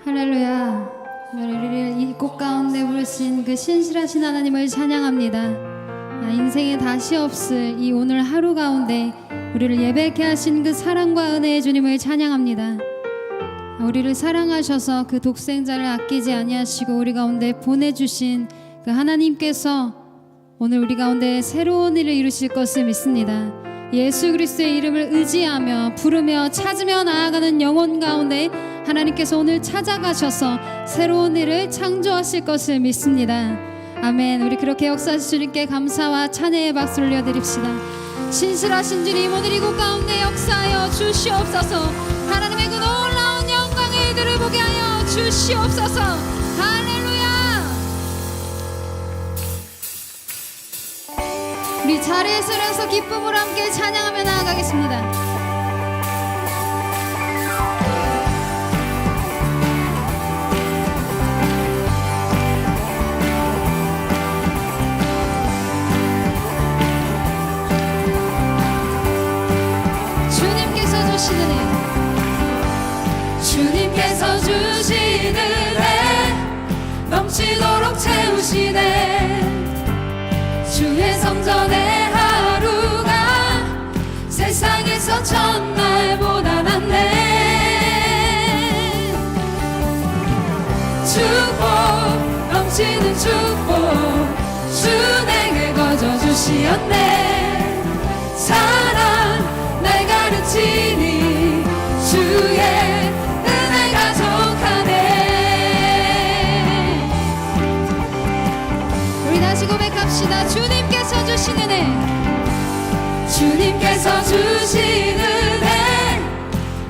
할렐루야. 우리를 이 꽃 가운데 부르신 그 신실하신 하나님을 찬양합니다. 인생에 다시 없을 이 오늘 하루 가운데 우리를 예배케 하신 그 사랑과 은혜의 주님을 찬양합니다. 우리를 사랑하셔서 그 독생자를 아끼지 아니하시고 우리 가운데 보내주신 그 하나님께서 오늘 우리 가운데 새로운 일을 이루실 것을 믿습니다. 예수 그리스도의 이름을 의지하며 부르며 찾으며 나아가는 영혼 가운데 하나님께서 오늘 찾아가셔서 새로운 일을 창조하실 것을 믿습니다. 아멘. 우리 그렇게 역사하신 주님께 감사와 찬양의 박수를 올려드립시다. 신실하신 주님, 오늘 이곳 가운데 역사하여 주시옵소서. 하나님의 그 놀라운 영광의 일들을 보게 하여 주시옵소서. 할렐루야. 우리 자리에서 일어나서 기쁨으로 함께 찬양하며 나아가겠습니다. 주님께서 주시는 은혜 넘치도록 채우시네. 주의 성전의 하루가 세상에서 첫날보다 낫네. 축복 넘치는 축복 주 내게 거저 주시었네. 사랑 날 가르치니 주의 은혜가 족하네. 우리 다시 고백합시다. 주님께서 주신 은혜, 주님께서 주신 은혜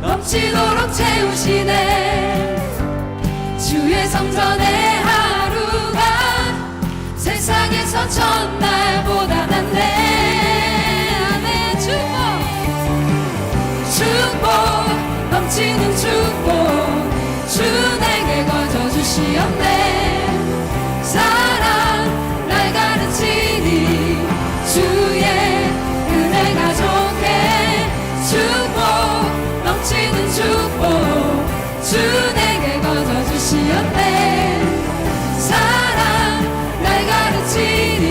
넘치도록 채우시네. 주의 성전의 하루가 세상에서 첫날보다 낫네. 아멘. 축복 넘치는 축복 주 내게 거저 주시었네. 사랑 날 가르치니 주의 은혜가 좋게. 축복 넘치는 축복 주 내게 거저 주시었네. 사랑 날 가르치니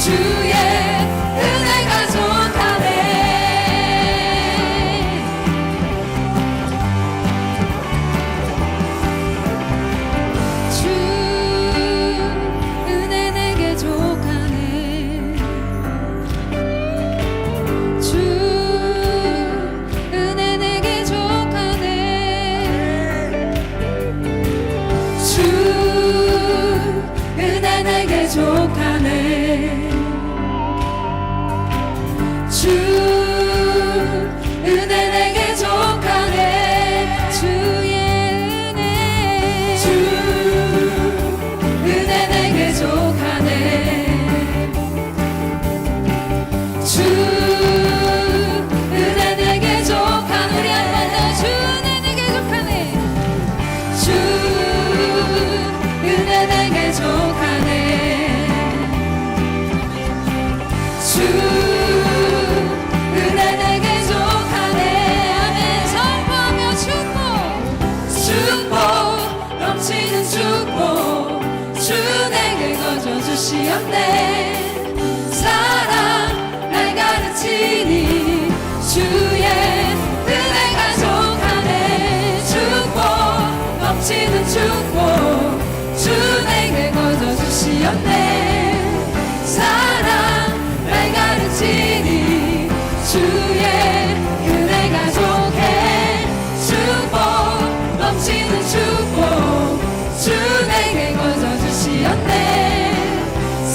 주의 은혜가 좋다네. 주 은혜 내게 족하네. 주 은혜 내게 족하네. 주 은혜 내게 족하네. 주 은혜 내게 족하네. 주의 은혜, 주 은혜 내게 족하네. 주 은혜 내게 족하네. 우리 한 번 더 주 은혜 내게 족하네. 주 은혜 내게 족하네. 주 은혜 내게 족하네. 아멘. 선포하며 축복, 축복 넘치는 축복 주 내게 거저 주시었네. 사랑 날 가르치니 주의 은혜가 족하네. 축복 넘치는 축복 주 내게 거저 주시었네. 사랑 날 가르치니 주의 은혜가 좋게. 축복 넘치는 축복 주 내게 거저 주시었네.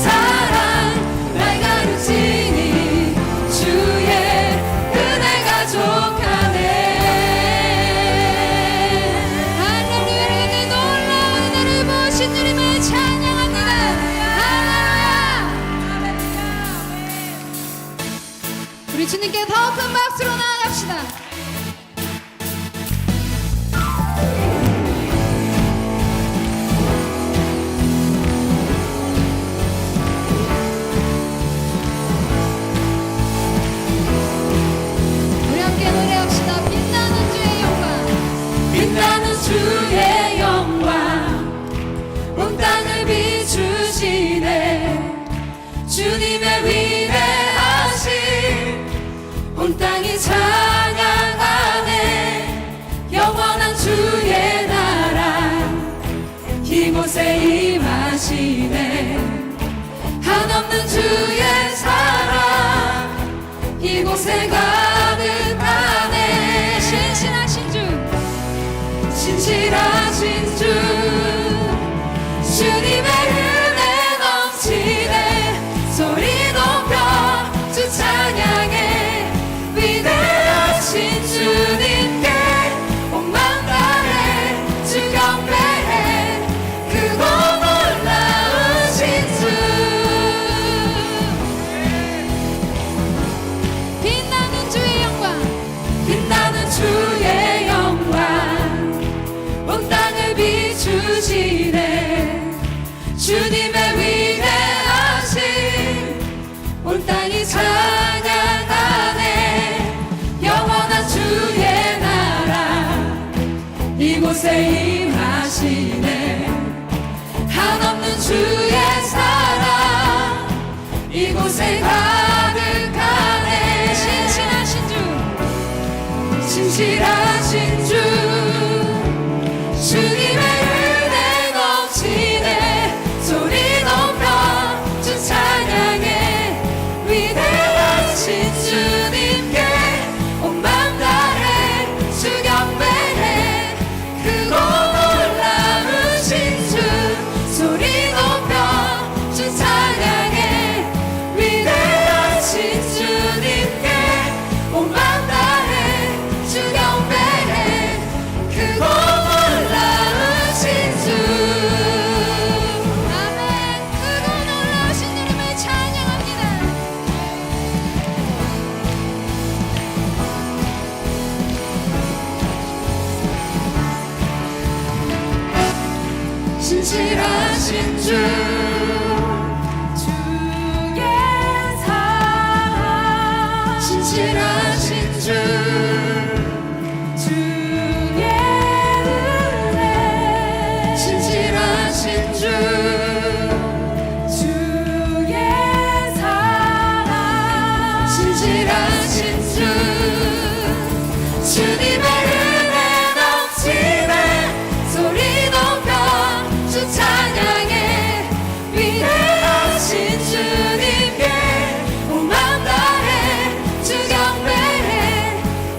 사랑 날 가르치니 주의 은혜가 족하네. 할렐루야. 내 놀라운 은혜를 보신 주님을 찬양합니다. 할렐루야. 우리 주님께 더 큰 박수로 나아갑시다. 우리 함께 노래합시다. 빛나는 주의 영광, 빛나는 주의 땅이 찬양하네 영원한 주의 나라 이곳에 임하시네 한없는 주의 사랑 이곳에 가득하네 신실하신 주 신실하신 주 주님의 은혜 넘치네 소리 높여 주 찬양해 위대하신 주님께 온 맘 다해 주 경배해 크고 놀라우신 주 빛나는 주의 영광 빛나는 주의 영광 온 땅을 비추시네 주님의 위대하심 온 땅이 찬양하네 영원한 주의 나라 이곳에 임하시네 한없는 주의 사랑 이곳에 가득하네 신실하신 주 신실하신 주 주님의 은혜 넘치네 소리 높여 주 찬양해 위대하신 주님께 온 맘 다해 주 경배해 크고 놀라우신 주 소리 높여 주 찬양해 위대하신 주님께 온 맘 다해 주 경배해 크고 놀라우신 주 아멘 크고 놀라우신 주님을 찬양합니다 신실하신 주 주의 사랑 신실하신 주 주의 은혜 신실하신 주 주의 사랑 신실하신 주 주님의 은혜 넘치네 소리 높여 주 찬양해 위대하신 주님께 온 맘 다해 주 경배해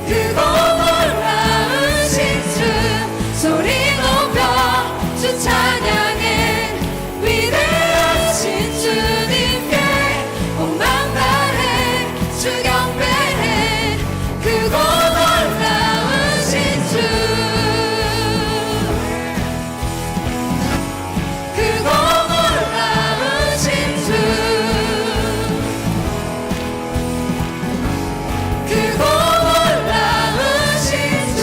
크고 놀라우신 주 소리 높여 주 찬양해 위대하신 주님께 온 맘 다해 주 경배해 크고 놀라우신 주 크고 놀라우신 주 크고 놀라우신 주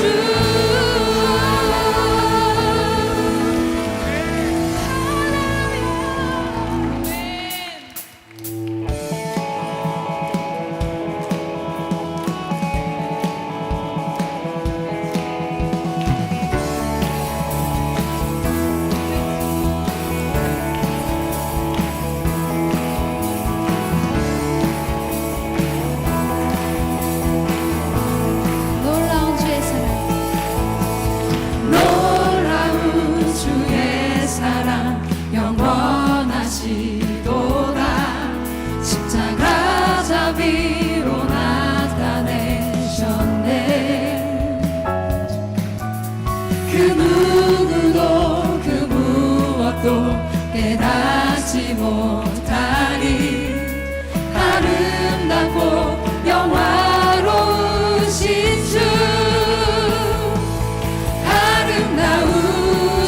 놀라운 주의 사랑 놀라운 주의 사랑 영원하시도다 십자가 자비로 나타내셨네 그 누구도 그 무엇도 깨닫지 못하니 아름답고 영화로우신 주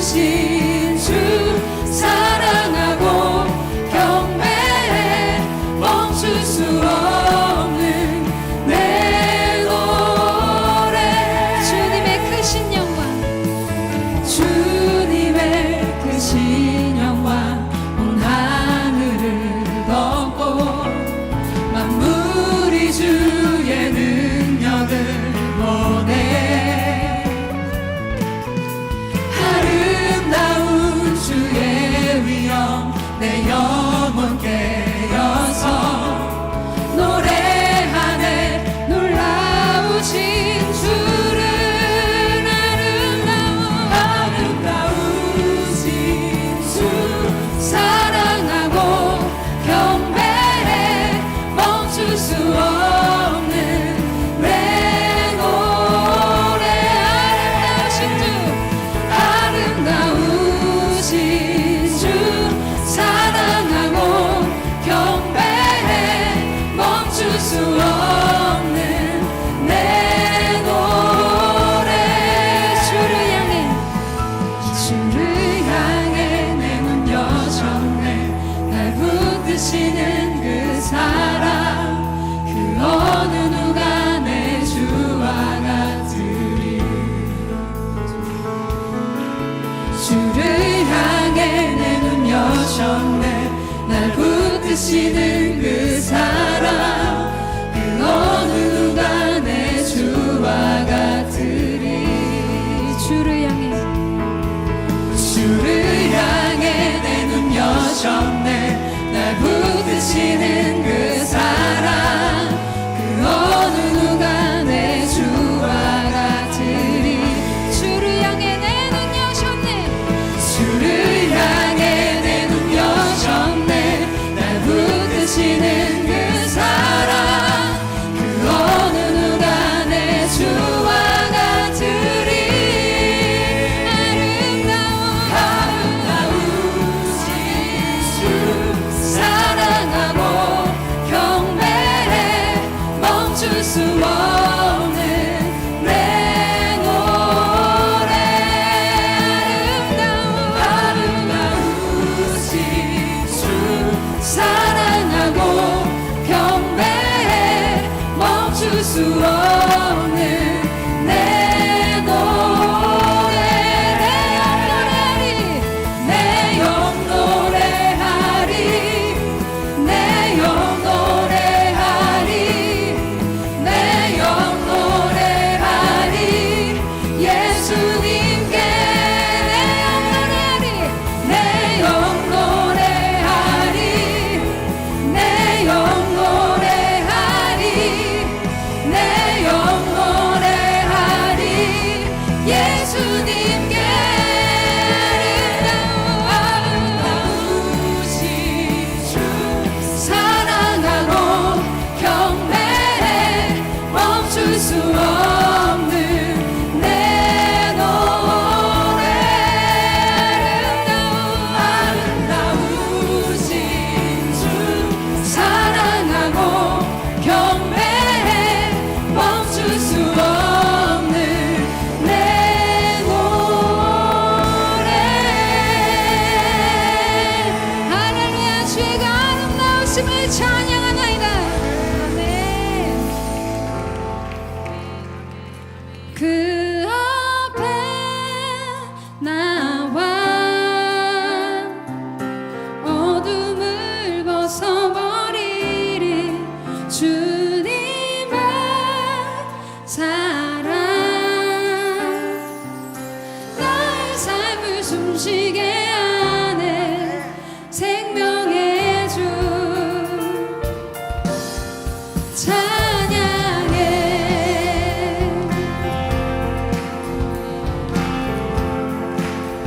아름다우신 주 사랑하고 경배해 멈출 수 없는 내 노래 주님의 크신 영광 주님의 크신 영광 온 하늘에 붙드시는 그 사랑 그 어느 누가 내 주와 같으리 주를 향해 내 눈 여셨네 날 붙드시는 그 사랑 그 어느 누가 내 주와 같으리 주를 향해 내 눈 여셨네 주를 향해 내 눈 여셨네 날 붙드시는 그 사랑 그 어느 누가 내 주와 같으리 아름다우신 주 사랑하고 경배해 멈출 수 없는 내 노래 아름다우신 주 사랑하고 경배해 멈출 수 없는 내 노래 내 영 노래하리 내 영 노래하리 내 영 노래하리 예수님께 내 영 노래하리 내 영 노래하리 내 영 노래하리 예수님께 아름다우신 주 사랑하고 경배해 멈출 수 없는 내 노래 아름다우신 주 사랑하고 경배해 멈출 수 없는 내 노래 할렐루야 주의 그 아름다우심을 찬양하나이다 아멘 그 앞에 나와 어둠을 벗어버리리 주님의 사랑 나의 삶을 숨쉬게 하네 생명의 주 찬양해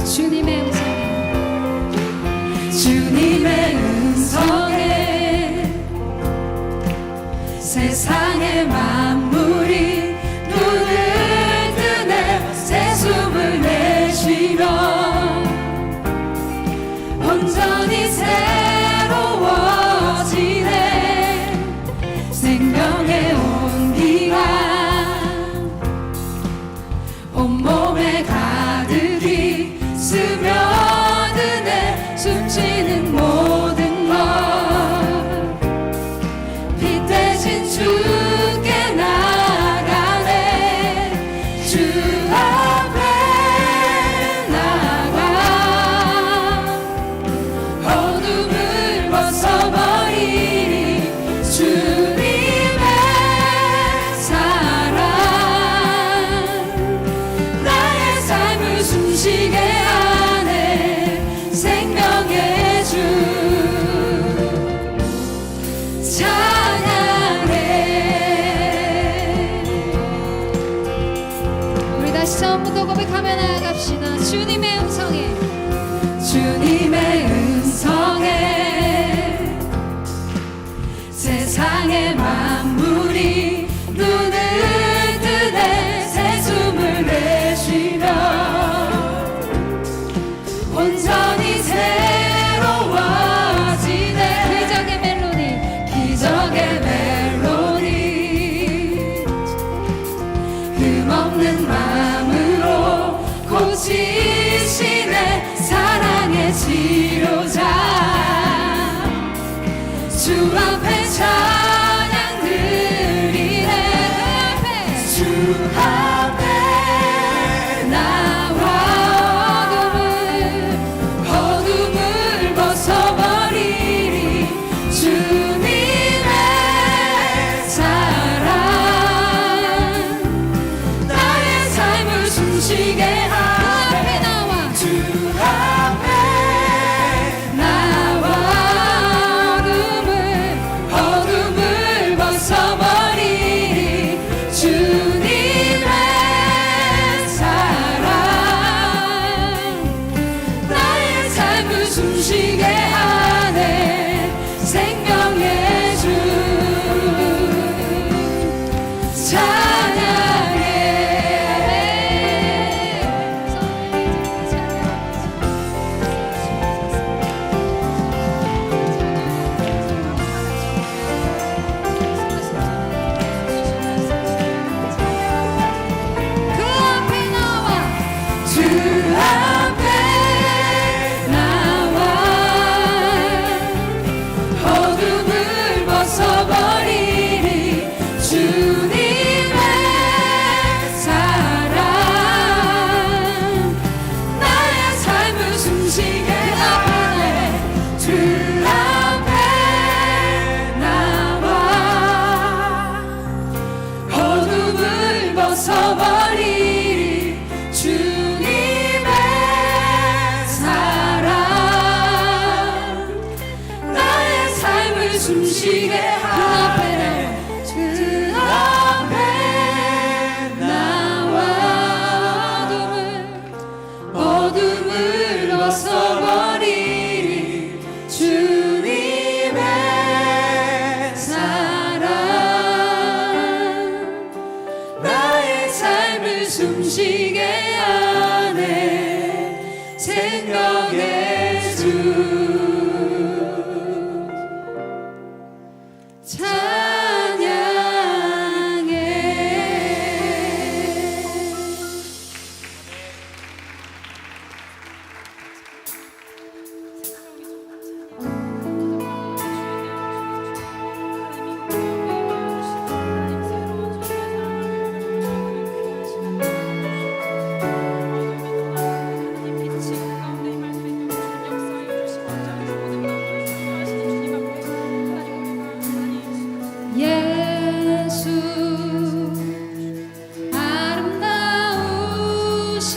주님의 음성에 주님의 음성에 세상의 만물이 눈을 뜨네 새 숨을 내쉬며 온전히 새로워지네 생명의 온기가 온몸에 가득히 스며드네 숨쉬는 모든 것 빛 대신 주께 나가네 주 앞에 나가 어둠을 벗어버리리 주님의 사랑 나의 삶을 숨쉬게 하네 생명의 주 찬양해 우리 다시 처음부터 고백하며 나아갑시다 주님의 음성에 주님의 음성에 세상의 만물이 눈을 뜨네 새 숨을 내쉬며 온전히 새로워지네 기적의 멜로디 기적의 멜로디 흠없는 마음으로 고치시네 사랑의 치료자 주 앞에 찬양 드리네 주 앞에 나와 어둠을 벗어버리리 벗어버리리 주님의 사랑 나의 삶을 숨쉬게 하네 그 앞에 나와 어둠을 벗어버리리 주님의 사랑 나의 삶을 숨쉬게 하네 생명의 주 예수 아름다우신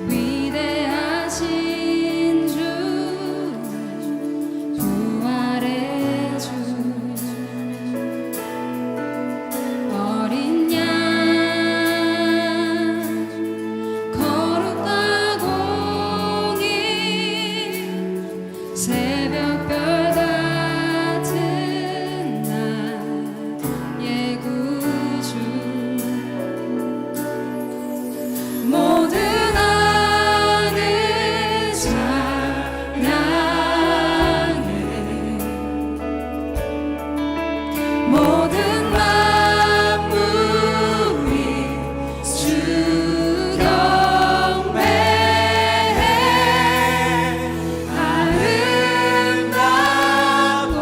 위대하신 주 부활의 주 어린 양 거룩하고 공의 새벽별 같은 나의 구주 모든 하늘 찬양해 모든 만물이 주 경배해 아름답고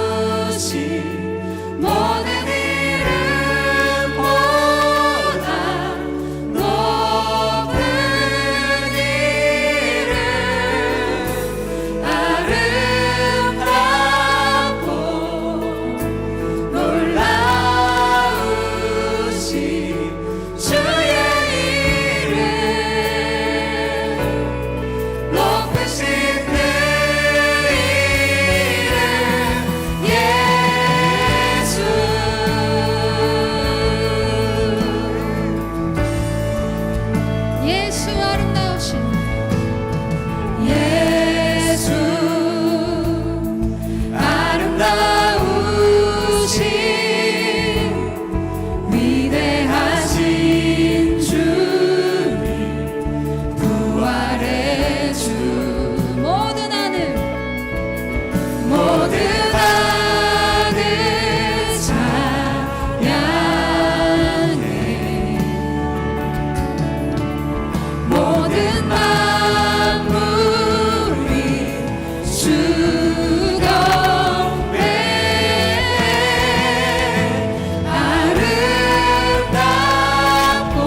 놀라우신 모든 이름보다 높은 이름 아름답고 놀라우신 주의 이름 높으신 그 이름 예수 아름다우신 예수 아름다우신 위대하신 주님 부활의 주 모든 하늘 찬양해 모든 만물이 주 경배해 아름답고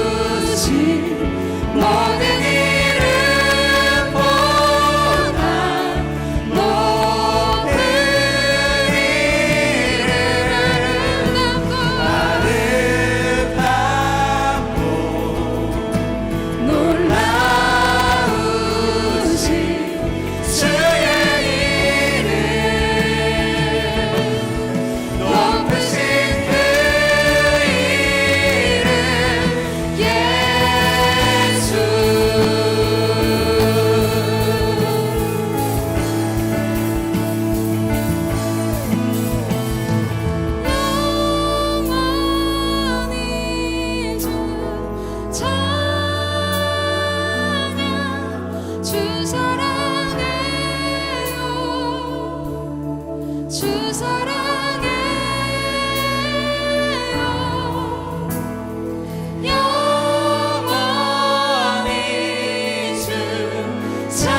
놀라우신 모든 이름보다 높은 이름 아름답고 놀라우신 주의 이름 높으신 그 이름 예수 영원히 주 찬양 주 사랑해요 주 사랑해요 영원히 주 찬양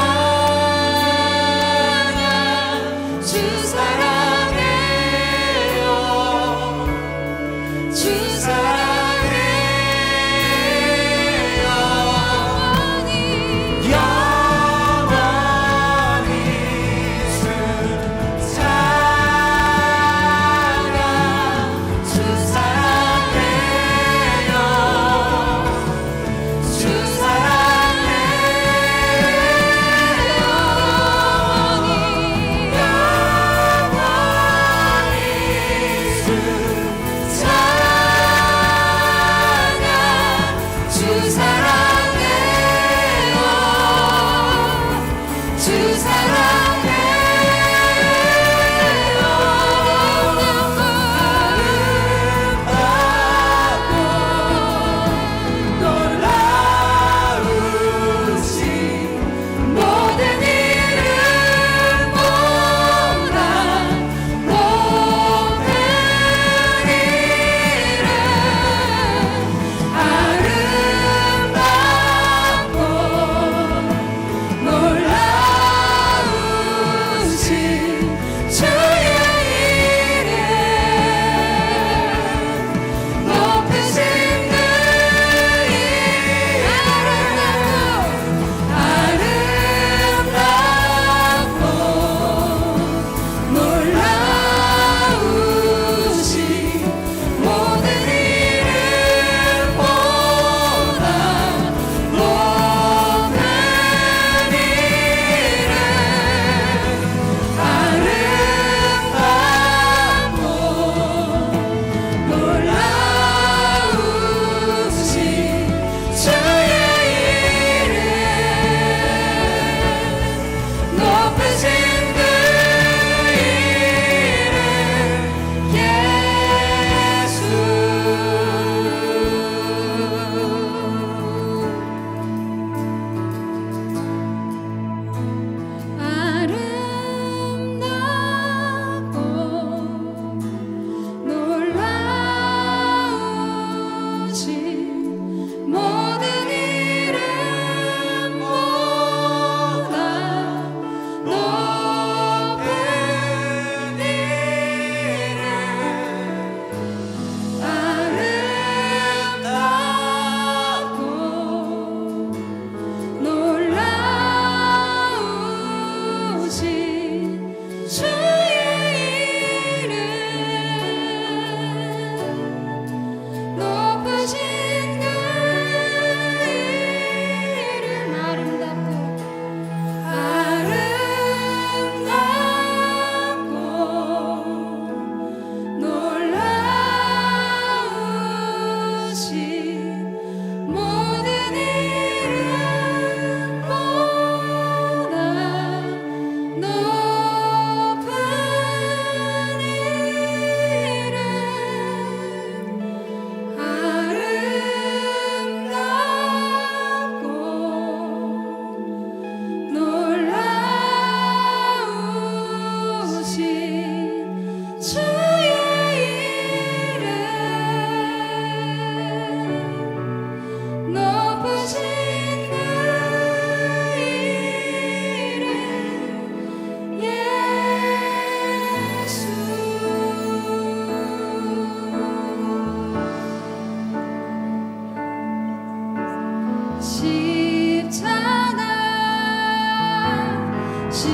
주 사랑해요 주 사랑해요 영원히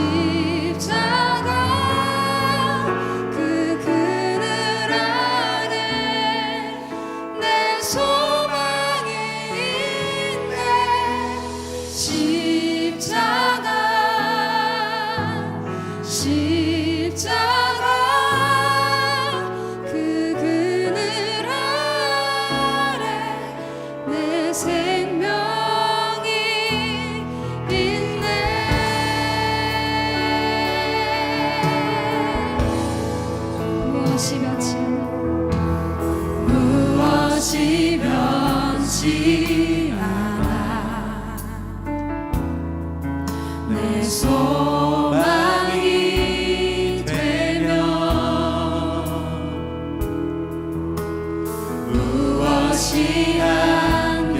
십자가 그 그늘 아래 내 소망이 있네. 십자가 십자가 그 그늘 아래 내 생명이 있네. 무엇이 변치 무엇이 변치 않아 내 소망이 되면 무엇이 한결같아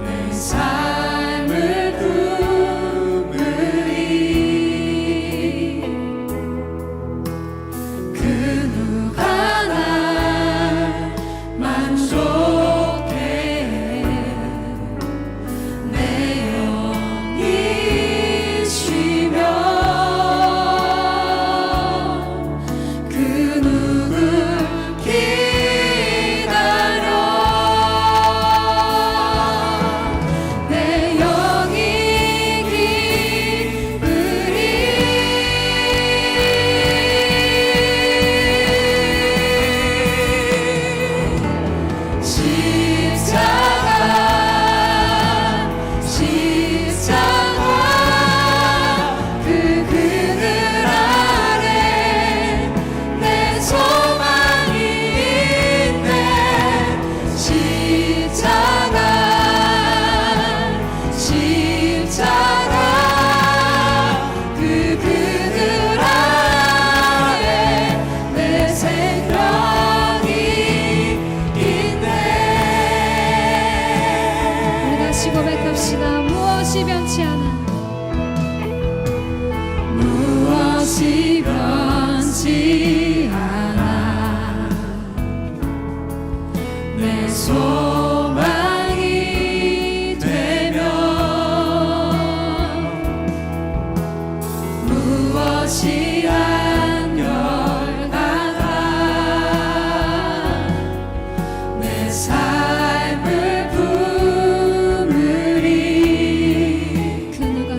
내 삶을 품으리 그 누가 날 만족해 내 영이 쉬며 그 누굴 기다려 내 영이 기쁘리 십자가 십자가 그 그늘 아래 내 소망이 있네. 십자가 십자가 그 그늘 아래 내 생명이 있네. 우리 다시 고백합시다. 무엇이 변치 않아 무엇이 변치 않아 내 소망이 되면 무엇이 한결같아 내 삶을 품으리 그 누가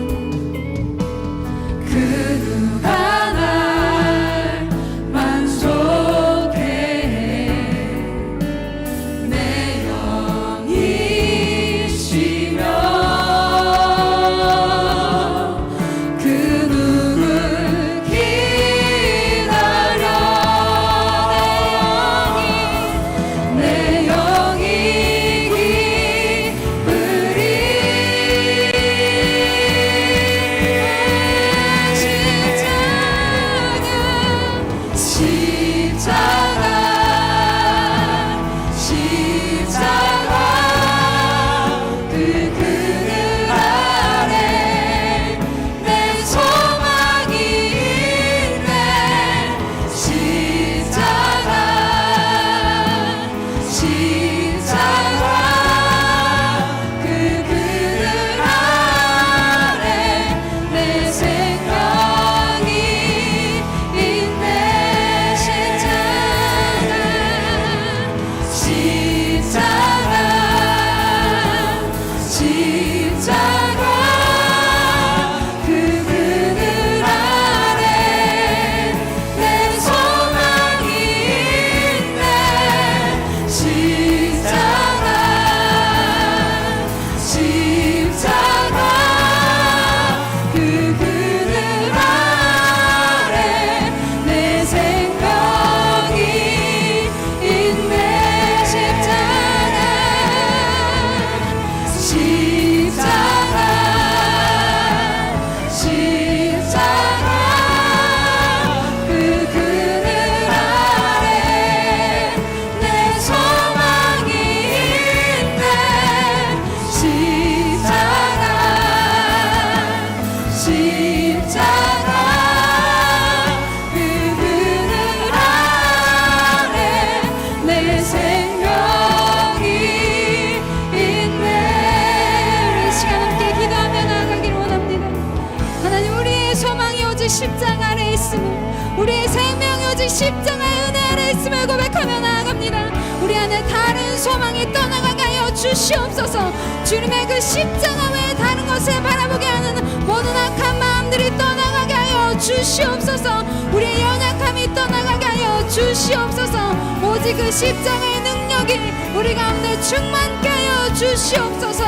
십자가 아래 있음을, 우리의 생명이 오직 십자가의 은혜 아래 있음을 고백하며 나아갑니다. 우리 안에 다른 소망이 떠나가게 하여 주시옵소서. 주님의 그 십자가 외에 다른 것을 바라보게 하는 모든 악한 마음들이 떠나가게 하여 주시옵소서. 우리의 연약함이 떠나가게 하여 주시옵소서. 오직 그 십자가의 능력이 우리 가운데 충만케 하여 주시옵소서.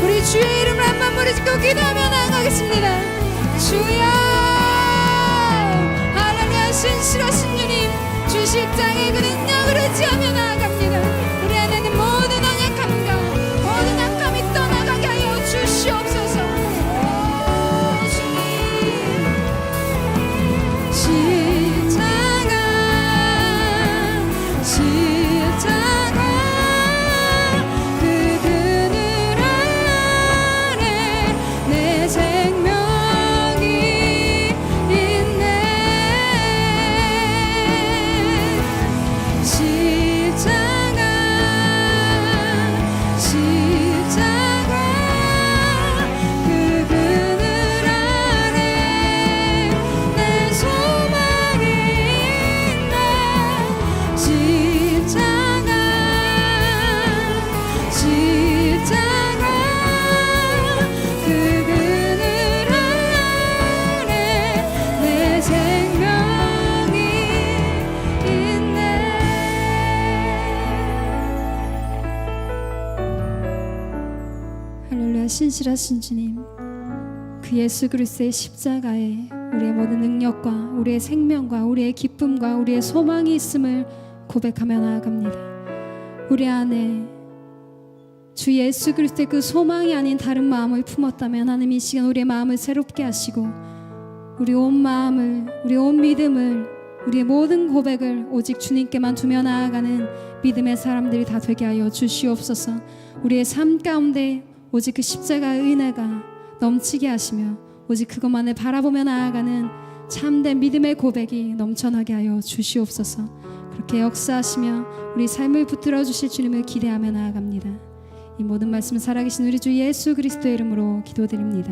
우리 주의 이름을 한번 부르짖고 기도하며 나아가겠습니다. 주여, 하나님 신실하신 주님, 주 십자가의 그 능력을 의지하며 나아갑니다. 우리 안에 있는 모든 연약함과 모든 악함이 떠나가게 하여 주시옵소서. 오 주님, 십자가 그 그늘 아래 내 생명이 있네. 십자가 그 그늘 아래 내 소망이 있네. 십자가 그 그늘 아래 내 생명이 있네. 할렐루야. 신실하신 주님, 그 예수 그리스도의 십자가에 우리의 모든 능력과 우리의 생명과 우리의 기쁨과 우리의 소망이 있음을 고백하며 나아갑니다. 우리 안에 주 예수 그리스도의 그 소망이 아닌 다른 마음을 품었다면 하나님 이 시간 우리의 마음을 새롭게 하시고 우리 온 마음을, 우리 온 믿음을, 우리의 모든 고백을 오직 주님께만 두며 나아가는 믿음의 사람들이 다 되게 하여 주시옵소서. 우리의 삶 가운데 오직 그 십자가의 은혜가 넘치게 하시며 오직 그것만을 바라보며 나아가는 참된 믿음의 고백이 넘쳐나게 하여 주시옵소서. 그렇게 역사하시며 우리 삶을 붙들어 주실 주님을 기대하며 나아갑니다. 이 모든 말씀 살아계신 우리 주 예수 그리스도의 이름으로 기도드립니다.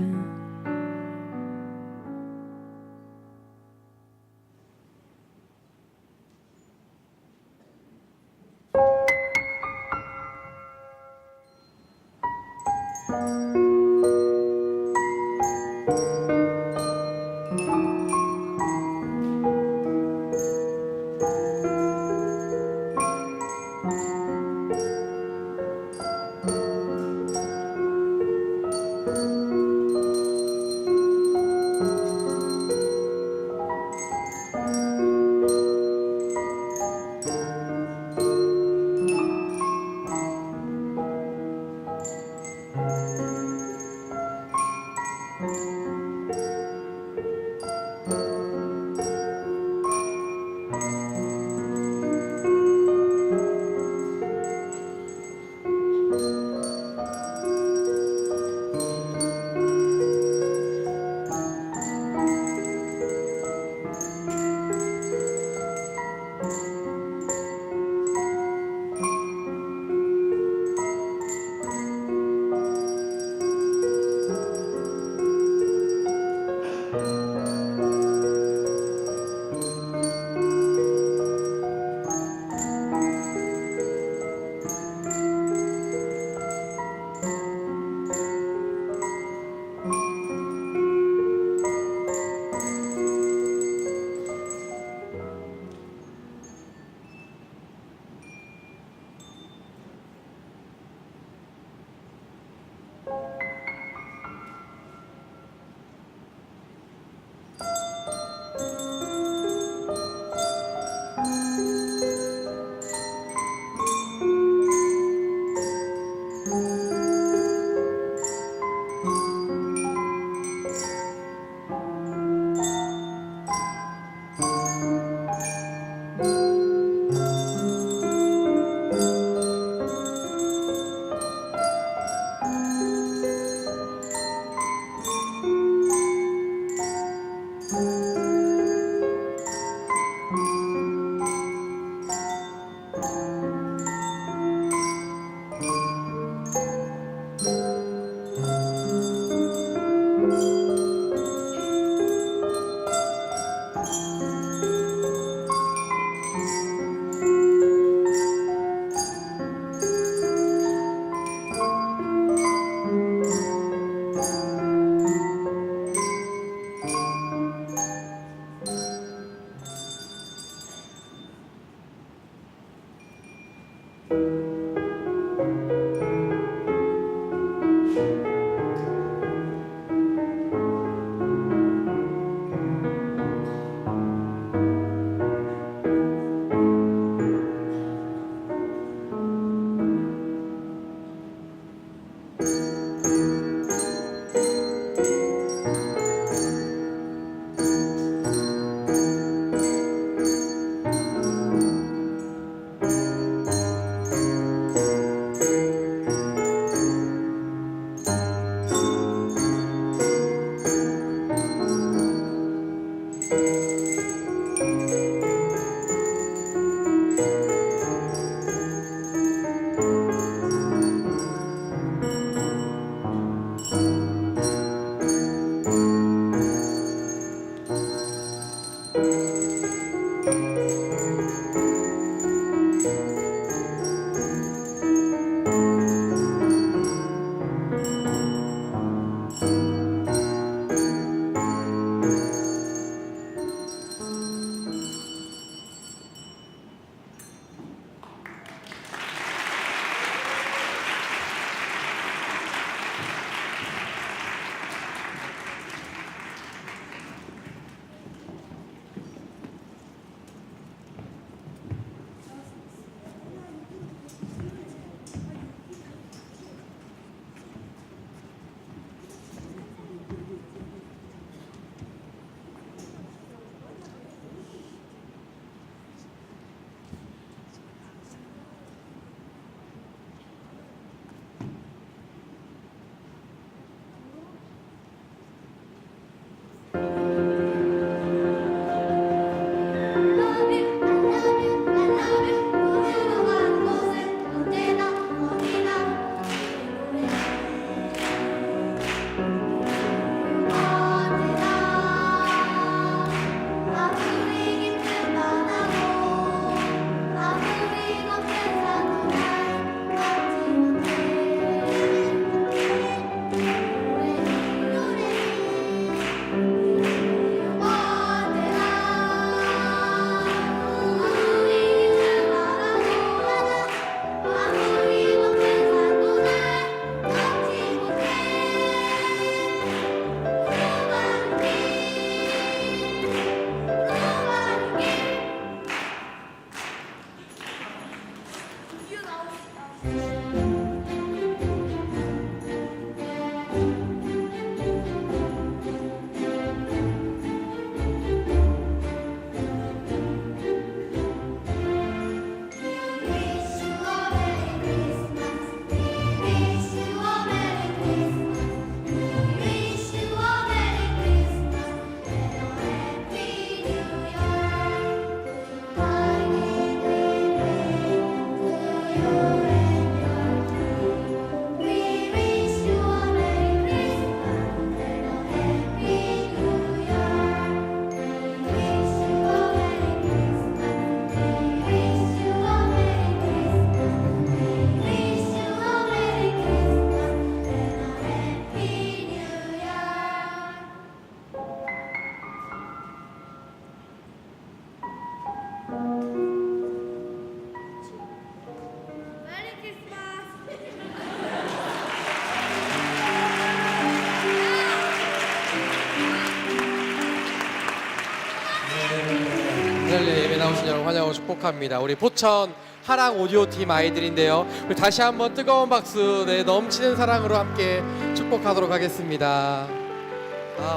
오늘 예배 나오신 여러분 환영하고 축복합니다. 우리 포천 하랑 오디오 팀 아이들인데요. 우리 다시 한번 뜨거운 박수, 넘치는 사랑으로 함께 축복하도록 하겠습니다.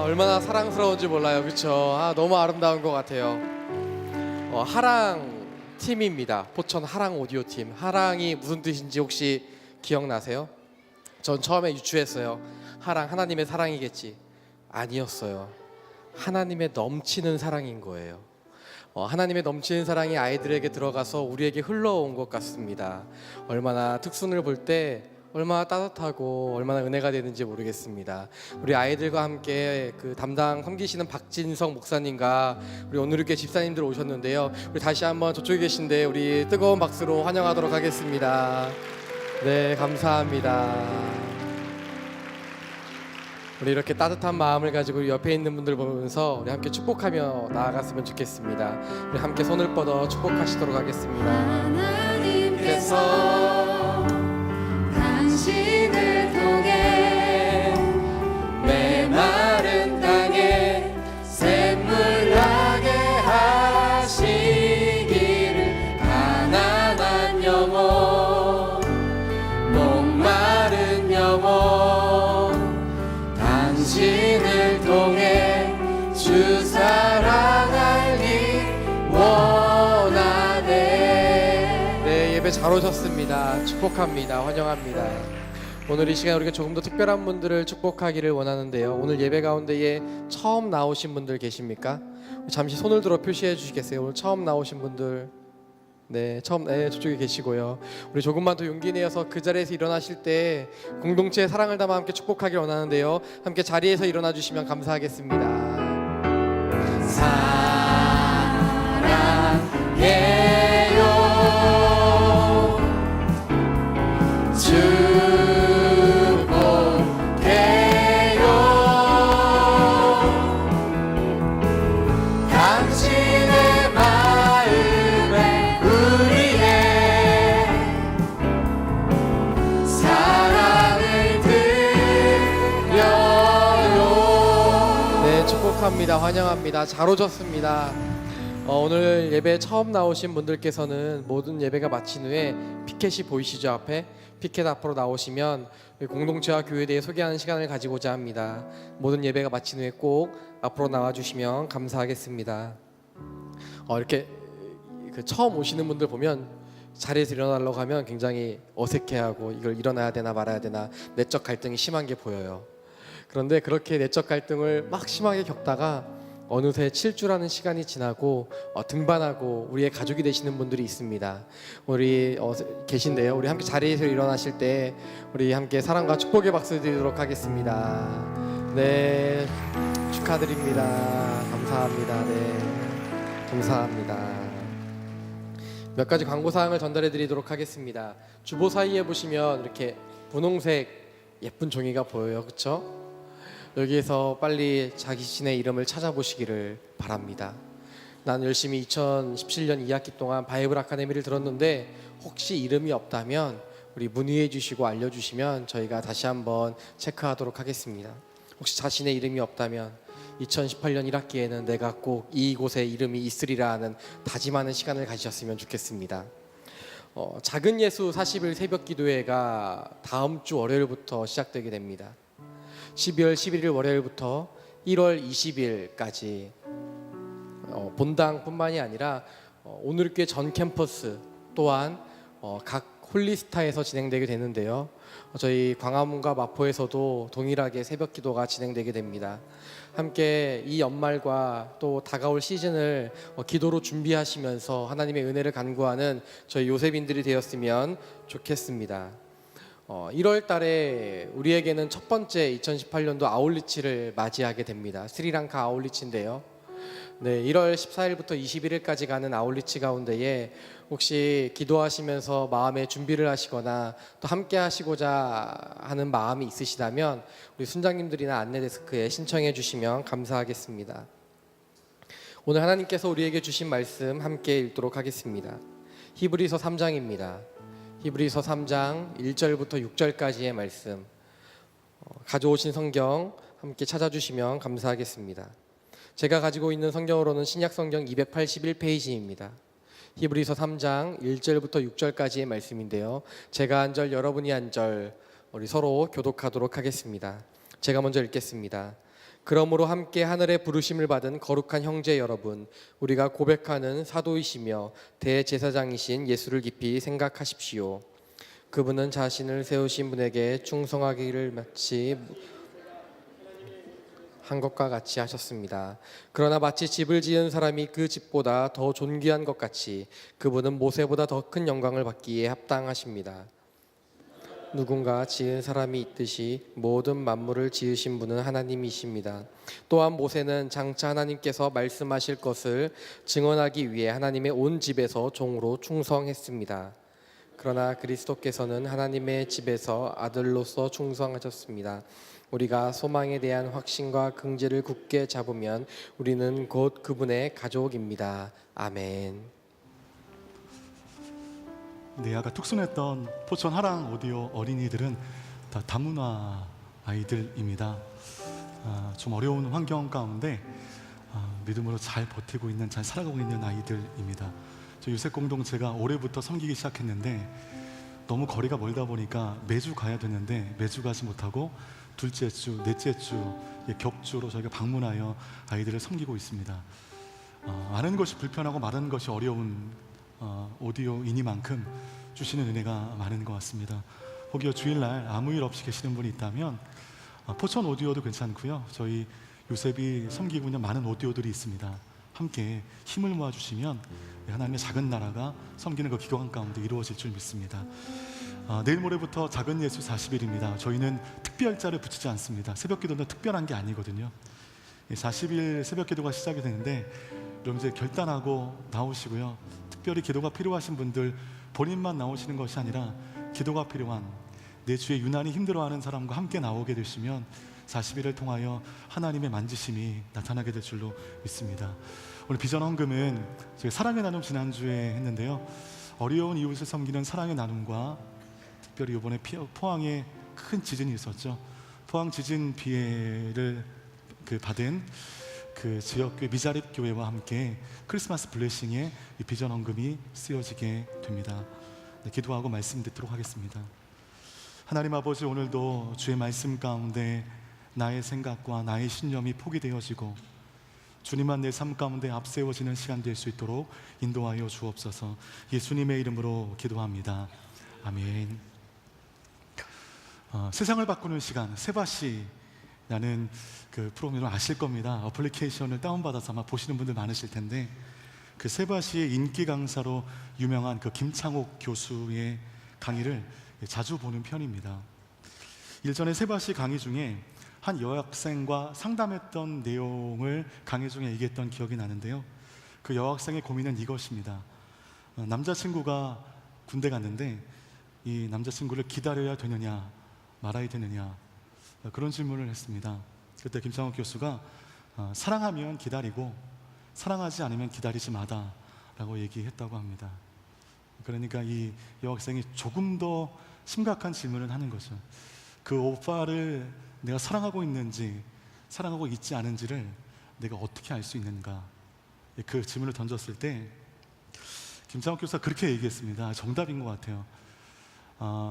얼마나 사랑스러운지 몰라요, 그렇죠? 너무 아름다운 것 같아요. 하랑 팀입니다. 포천 하랑 오디오 팀. 하랑이 무슨 뜻인지 혹시 기억나세요? 전 처음에 유추했어요. 하랑, 하나님의 사랑이겠지. 아니었어요. 하나님의 넘치는 사랑인 거예요. 하나님의 넘치는 사랑이 아이들에게 들어가서 우리에게 흘러온 것 같습니다. 얼마나 특순을 볼 때 얼마나 따뜻하고 얼마나 은혜가 되는지 모르겠습니다. 우리 아이들과 함께 그 담당 섬기시는 박진성 목사님과 우리 오늘교회 집사님들 오셨는데요. 우리 다시 한번 저쪽에 계신데 우리 뜨거운 박수로 환영하도록 하겠습니다. 네, 감사합니다. 우리 이렇게 따뜻한 마음을 가지고 우리 옆에 있는 분들 보면서 우리 함께 축복하며 나아갔으면 좋겠습니다. 우리 함께 손을 뻗어 축복하시도록 하겠습니다. 하나님께서 당신을 통해 메마른 땅에 샘물 나게 하시기를 가난한 영혼 목마른 영혼 당신을 통해 주 사랑 알기 원하네. 네, 예배 잘 오셨습니다. 축복합니다. 환영합니다. 오늘 이 시간 우리가 조금 더 특별한 분들을 축복하기를 원하는데요. 오늘 예배 가운데에 처음 나오신 분들 계십니까? 잠시 손을 들어 표시해 주시겠어요? 오늘 처음 나오신 분들. 네, 저쪽에 계시고요. 우리 조금만 더 용기 내어서 그 자리에서 일어나실 때 공동체의 사랑을 담아 함께 축복하길 원하는데요. 함께 자리에서 일어나 주시면 감사하겠습니다. 사랑해요 축복해요 당신의 마음에 우리의 사랑을 드려요. 네, 축복합니다. 환영합니다. 잘 오셨습니다. 오늘 예배 처음 나오신 분들께서는 모든 예배가 마친 후에 피켓이 보이시죠? 앞에 피켓 앞으로 나오시면 공동체와 교회에 대해 소개하는 시간을 가지고자 합니다. 모든 예배가 마친 후에 꼭 앞으로 나와주시면 감사하겠습니다. 이렇게 처음 오시는 분들 보면 자리에서 일어나려고 하면 굉장히 어색해하고 이걸 일어나야 되나 말아야 되나 내적 갈등이 심한 게 보여요. 그런데 그렇게 내적 갈등을 막 심하게 겪다가 어느새 7주라는 시간이 지나고 등반하고 우리의 가족이 되시는 분들이 있습니다. 우리 계신데요. 우리 함께 자리에서 일어나실 때 우리 함께 사랑과 축복의 박수 드리도록 하겠습니다. 네, 축하드립니다. 감사합니다. 네, 감사합니다. 몇 가지 광고 사항을 전달해 드리도록 하겠습니다. 주보 사이에 보시면 이렇게 분홍색 예쁜 종이가 보여요. 그렇죠? 여기에서 빨리 자신의 이름을 찾아보시기를 바랍니다. 난 열심히 2017년 2학기 동안 바이블 아카데미를 들었는데 혹시 이름이 없다면 우리 문의해 주시고 알려주시면 저희가 다시 한번 체크하도록 하겠습니다. 혹시 자신의 이름이 없다면 2018년 1학기에는 내가 꼭 이곳에 이름이 있으리라 하는 다짐하는 시간을 가지셨으면 좋겠습니다. 작은 예수 40일 새벽 기도회가 다음 주 월요일부터 시작되게 됩니다. 12월 11일 월요일부터 1월 20일까지 본당뿐만이 아니라 오늘교회 전 캠퍼스 또한 각 홀리스타에서 진행되게 되는데요. 저희 광화문과 마포에서도 동일하게 새벽 기도가 진행되게 됩니다. 함께 이 연말과 또 다가올 시즌을 기도로 준비하시면서 하나님의 은혜를 간구하는 저희 요셉인들이 되었으면 좋겠습니다. 1월 달에 우리에게는 첫 번째 2018년도 아울리치를 맞이하게 됩니다. 스리랑카 아울리치인데요. 네, 1월 14일부터 21일까지 가는 아울리치 가운데에 혹시 기도하시면서 마음의 준비를 하시거나 또 함께 하시고자 하는 마음이 있으시다면 우리 순장님들이나 안내데스크에 신청해 주시면 감사하겠습니다. 오늘 하나님께서 우리에게 주신 말씀 함께 읽도록 하겠습니다. 히브리서 3장입니다. 히브리서 3장 1절부터 6절까지의 말씀 가져오신 성경 함께 찾아주시면 감사하겠습니다. 제가 가지고 있는 성경으로는 신약 성경 281페이지입니다. 히브리서 3장 1절부터 6절까지의 말씀인데요. 제가 한 절, 여러분이 한 절, 우리 서로 교독하도록 하겠습니다. 제가 먼저 읽겠습니다. 그러므로 함께 하늘의 부르심을 받은 거룩한 형제 여러분, 우리가 고백하는 사도이시며 대제사장이신 예수를 깊이 생각하십시오. 그분은 자신을 세우신 분에게 충성하기를 마치 한 것과 같이 하셨습니다. 그러나 마치 집을 지은 사람이 그 집보다 더 존귀한 것 같이 그분은 모세보다 더 큰 영광을 받기에 합당하십니다. 누군가 지은 사람이 있듯이 모든 만물을 지으신 분은 하나님이십니다. 또한 모세는 장차 하나님께서 말씀하실 것을 증언하기 위해 하나님의 온 집에서 종으로 충성했습니다. 그러나 그리스도께서는 하나님의 집에서 아들로서 충성하셨습니다. 우리가 소망에 대한 확신과 긍지를 굳게 잡으면 우리는 곧 그분의 가족입니다. 아멘. 네, 아까 특순했던 포천 하랑 오디오 어린이들은 다 다문화 아이들입니다. 좀 어려운 환경 가운데 믿음으로 잘 버티고 있는, 잘 살아가고 있는 아이들입니다. 저 유색 공동체가 올해부터 섬기기 시작했는데 너무 거리가 멀다 보니까 매주 가야 되는데 매주 가지 못하고 둘째 주, 넷째 주 격주로 저희가 방문하여 아이들을 섬기고 있습니다. 많은 것이 불편하고 많은 것이 어려운 오디오이니만큼 주시는 은혜가 많은 것 같습니다. 혹여 주일날 아무 일 없이 계시는 분이 있다면 포천 오디오도 괜찮고요. 저희 요셉이 섬기고 있는 많은 오디오들이 있습니다. 함께 힘을 모아주시면 하나님의 작은 나라가 섬기는 그 기도한 가운데 이루어질 줄 믿습니다. 내일 모레부터 작은 예수 40일입니다. 저희는 특별자를 붙이지 않습니다. 새벽 기도는 특별한 게 아니거든요. 40일 새벽 기도가 시작이 되는데 여러분 이제 결단하고 나오시고요. 특별히 기도가 필요하신 분들 본인만 나오시는 것이 아니라 기도가 필요한 내 주에 유난히 힘들어하는 사람과 함께 나오게 되시면 40일을 통하여 하나님의 만지심이 나타나게 될 줄로 믿습니다. 오늘 비전 헌금은 저희 사랑의 나눔 지난주에 했는데요. 어려운 이웃을 섬기는 사랑의 나눔과 특별히 이번에 포항에 큰 지진이 있었죠. 포항 지진 피해를 받은 그 지역교회 미자립 교회와 함께 크리스마스 블레싱에 이 비전 헌금이 쓰여지게 됩니다. 네, 기도하고 말씀 듣도록 하겠습니다. 하나님 아버지, 오늘도 주의 말씀 가운데 나의 생각과 나의 신념이 포기되어지고 주님만 내 삶 가운데 앞세워지는 시간 될 수 있도록 인도하여 주옵소서. 예수님의 이름으로 기도합니다. 아멘. 세상을 바꾸는 시간, 세바시라는 그 프로그램을 아실 겁니다. 어플리케이션을 다운받아서 아마 보시는 분들 많으실 텐데 그 세바시의 인기 강사로 유명한 그 김창옥 교수의 강의를 자주 보는 편입니다. 일전에 세바시 강의 중에 한 여학생과 상담했던 내용을 강의 중에 얘기했던 기억이 나는데요. 그 여학생의 고민은 이것입니다. 남자친구가 군대 갔는데 이 남자친구를 기다려야 되느냐 말아야 되느냐, 그런 질문을 했습니다. 그때 김창욱 교수가 사랑하면 기다리고 사랑하지 않으면 기다리지 마다 라고 얘기했다고 합니다. 그러니까 이 여학생이 조금 더 심각한 질문을 하는 거죠. 그 오빠를 내가 사랑하고 있는지 사랑하고 있지 않은지를 내가 어떻게 알 수 있는가, 그 질문을 던졌을 때 김창욱 교수가 그렇게 얘기했습니다. 정답인 것 같아요.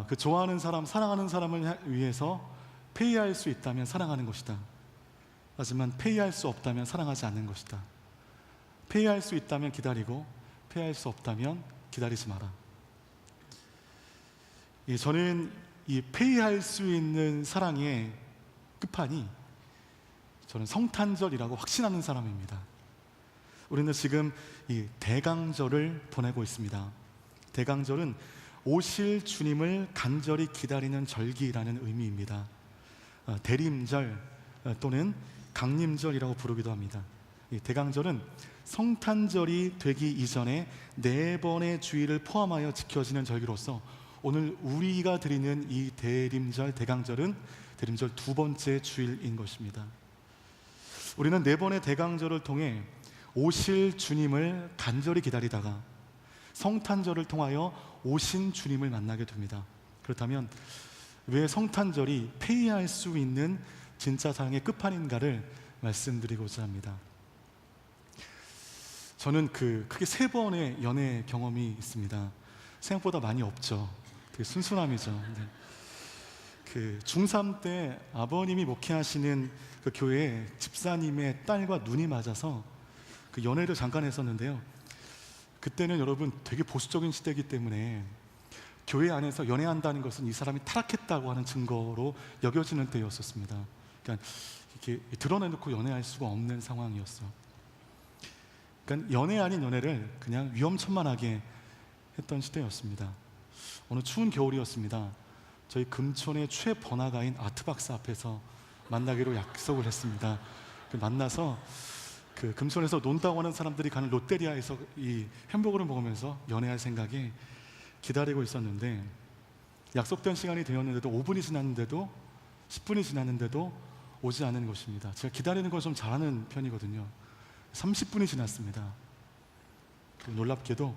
그 좋아하는 사람, 사랑하는 사람을 위해서 페이할 수 있다면 사랑하는 것이다. 하지만 페이할 수 없다면 사랑하지 않는 것이다. 페이할 수 있다면 기다리고 페이할 수 없다면 기다리지 마라. 저는 이 페이할 수 있는 사랑의 끝판이 저는 성탄절이라고 확신하는 사람입니다. 우리는 지금 이 대강절을 보내고 있습니다. 대강절은 오실 주님을 간절히 기다리는 절기라는 의미입니다. 대림절 또는 강림절이라고 부르기도 합니다. 이 대강절은 성탄절이 되기 이전에 4번의 주일을 포함하여 지켜지는 절기로서 오늘 우리가 드리는 이 대림절, 대강절은 대림절 2번째 주일인 것입니다. 우리는 4번의 대강절을 통해 오실 주님을 간절히 기다리다가 성탄절을 통하여 오신 주님을 만나게 됩니다. 그렇다면 왜 성탄절이 페이할 수 있는 진짜 사랑의 끝판인가를 말씀드리고자 합니다. 저는 크게 3번의 연애 경험이 있습니다. 생각보다 많이 없죠. 되게 순수함이죠. 그 중3 때 아버님이 목회하시는 그 교회에 집사님의 딸과 눈이 맞아서 그 연애를 잠깐 했었는데요. 그때는 여러분 되게 보수적인 시대이기 때문에 교회 안에서 연애한다는 것은 이 사람이 타락했다고 하는 증거로 여겨지는 때였었습니다. 그러니까 이렇게 드러내놓고 연애할 수가 없는 상황이었어. 그러니까 연애 아닌 연애를 그냥 위험천만하게 했던 시대였습니다. 어느 추운 겨울이었습니다. 저희 금촌의 최번화가인 아트박스 앞에서 만나기로 약속을 했습니다. 만나서 그 금촌에서 논다고 하는 사람들이 가는 롯데리아에서 이 햄버거를 먹으면서 연애할 생각에 기다리고 있었는데, 약속된 시간이 되었는데도 5분이 지났는데도 10분이 지났는데도 오지 않은 것입니다. 제가 기다리는 걸 좀 잘하는 편이거든요. 30분이 지났습니다. 그리고 놀랍게도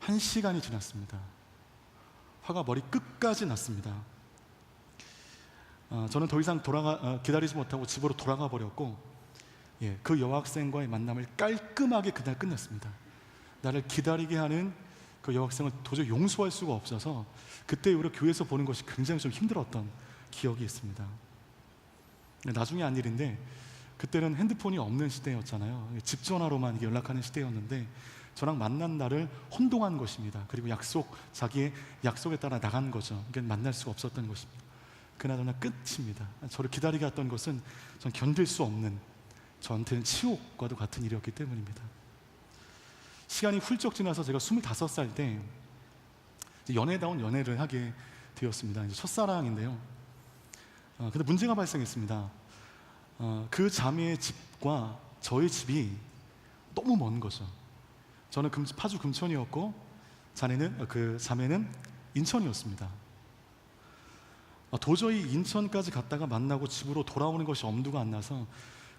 1시간이 지났습니다. 화가 머리 끝까지 났습니다. 저는 더 이상 기다리지 못하고 집으로 돌아가 버렸고, 그 여학생과의 만남을 깔끔하게 그날 끝냈습니다. 나를 기다리게 하는 그 여학생을 도저히 용서할 수가 없어서 그때 이후로 교회에서 보는 것이 굉장히 좀 힘들었던 기억이 있습니다. 나중에 한 일인데, 그때는 핸드폰이 없는 시대였잖아요. 집 전화로만 연락하는 시대였는데 저랑 만난 날을 혼동한 것입니다. 그리고 자기의 약속에 따라 나간 거죠. 그러니까 만날 수가 없었던 것입니다. 그나저나 끝입니다. 저를 기다리게 했던 것은 전 견딜 수 없는, 저한테는 치욕과도 같은 일이었기 때문입니다. 시간이 훌쩍 지나서 제가 25살 때 연애다운 연애를 하게 되었습니다. 이제 첫사랑인데요. 근데 문제가 발생했습니다. 그 자매의 집과 저희 집이 너무 먼 거죠. 저는 파주 금천이었고 자매는 인천이었습니다. 도저히 인천까지 갔다가 만나고 집으로 돌아오는 것이 엄두가 안 나서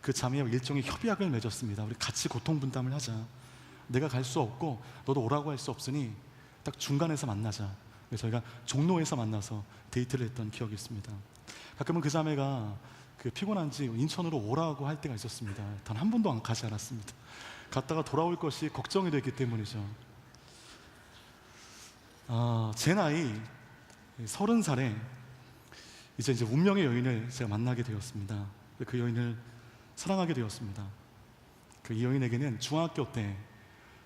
그 자매와 일종의 협약을 맺었습니다. 우리 같이 고통 분담을 하자. 내가 갈 수 없고 너도 오라고 할 수 없으니 딱 중간에서 만나자. 그래서 저희가 종로에서 만나서 데이트를 했던 기억이 있습니다. 가끔은 그 자매가 피곤한지 인천으로 오라고 할 때가 있었습니다. 단 한 번도 안 가지 않았습니다. 갔다가 돌아올 것이 걱정이 됐기 때문이죠. 제 나이 30살에 이제 운명의 여인을 제가 만나게 되었습니다. 그 여인을 사랑하게 되었습니다. 이 여인에게는 중학교 때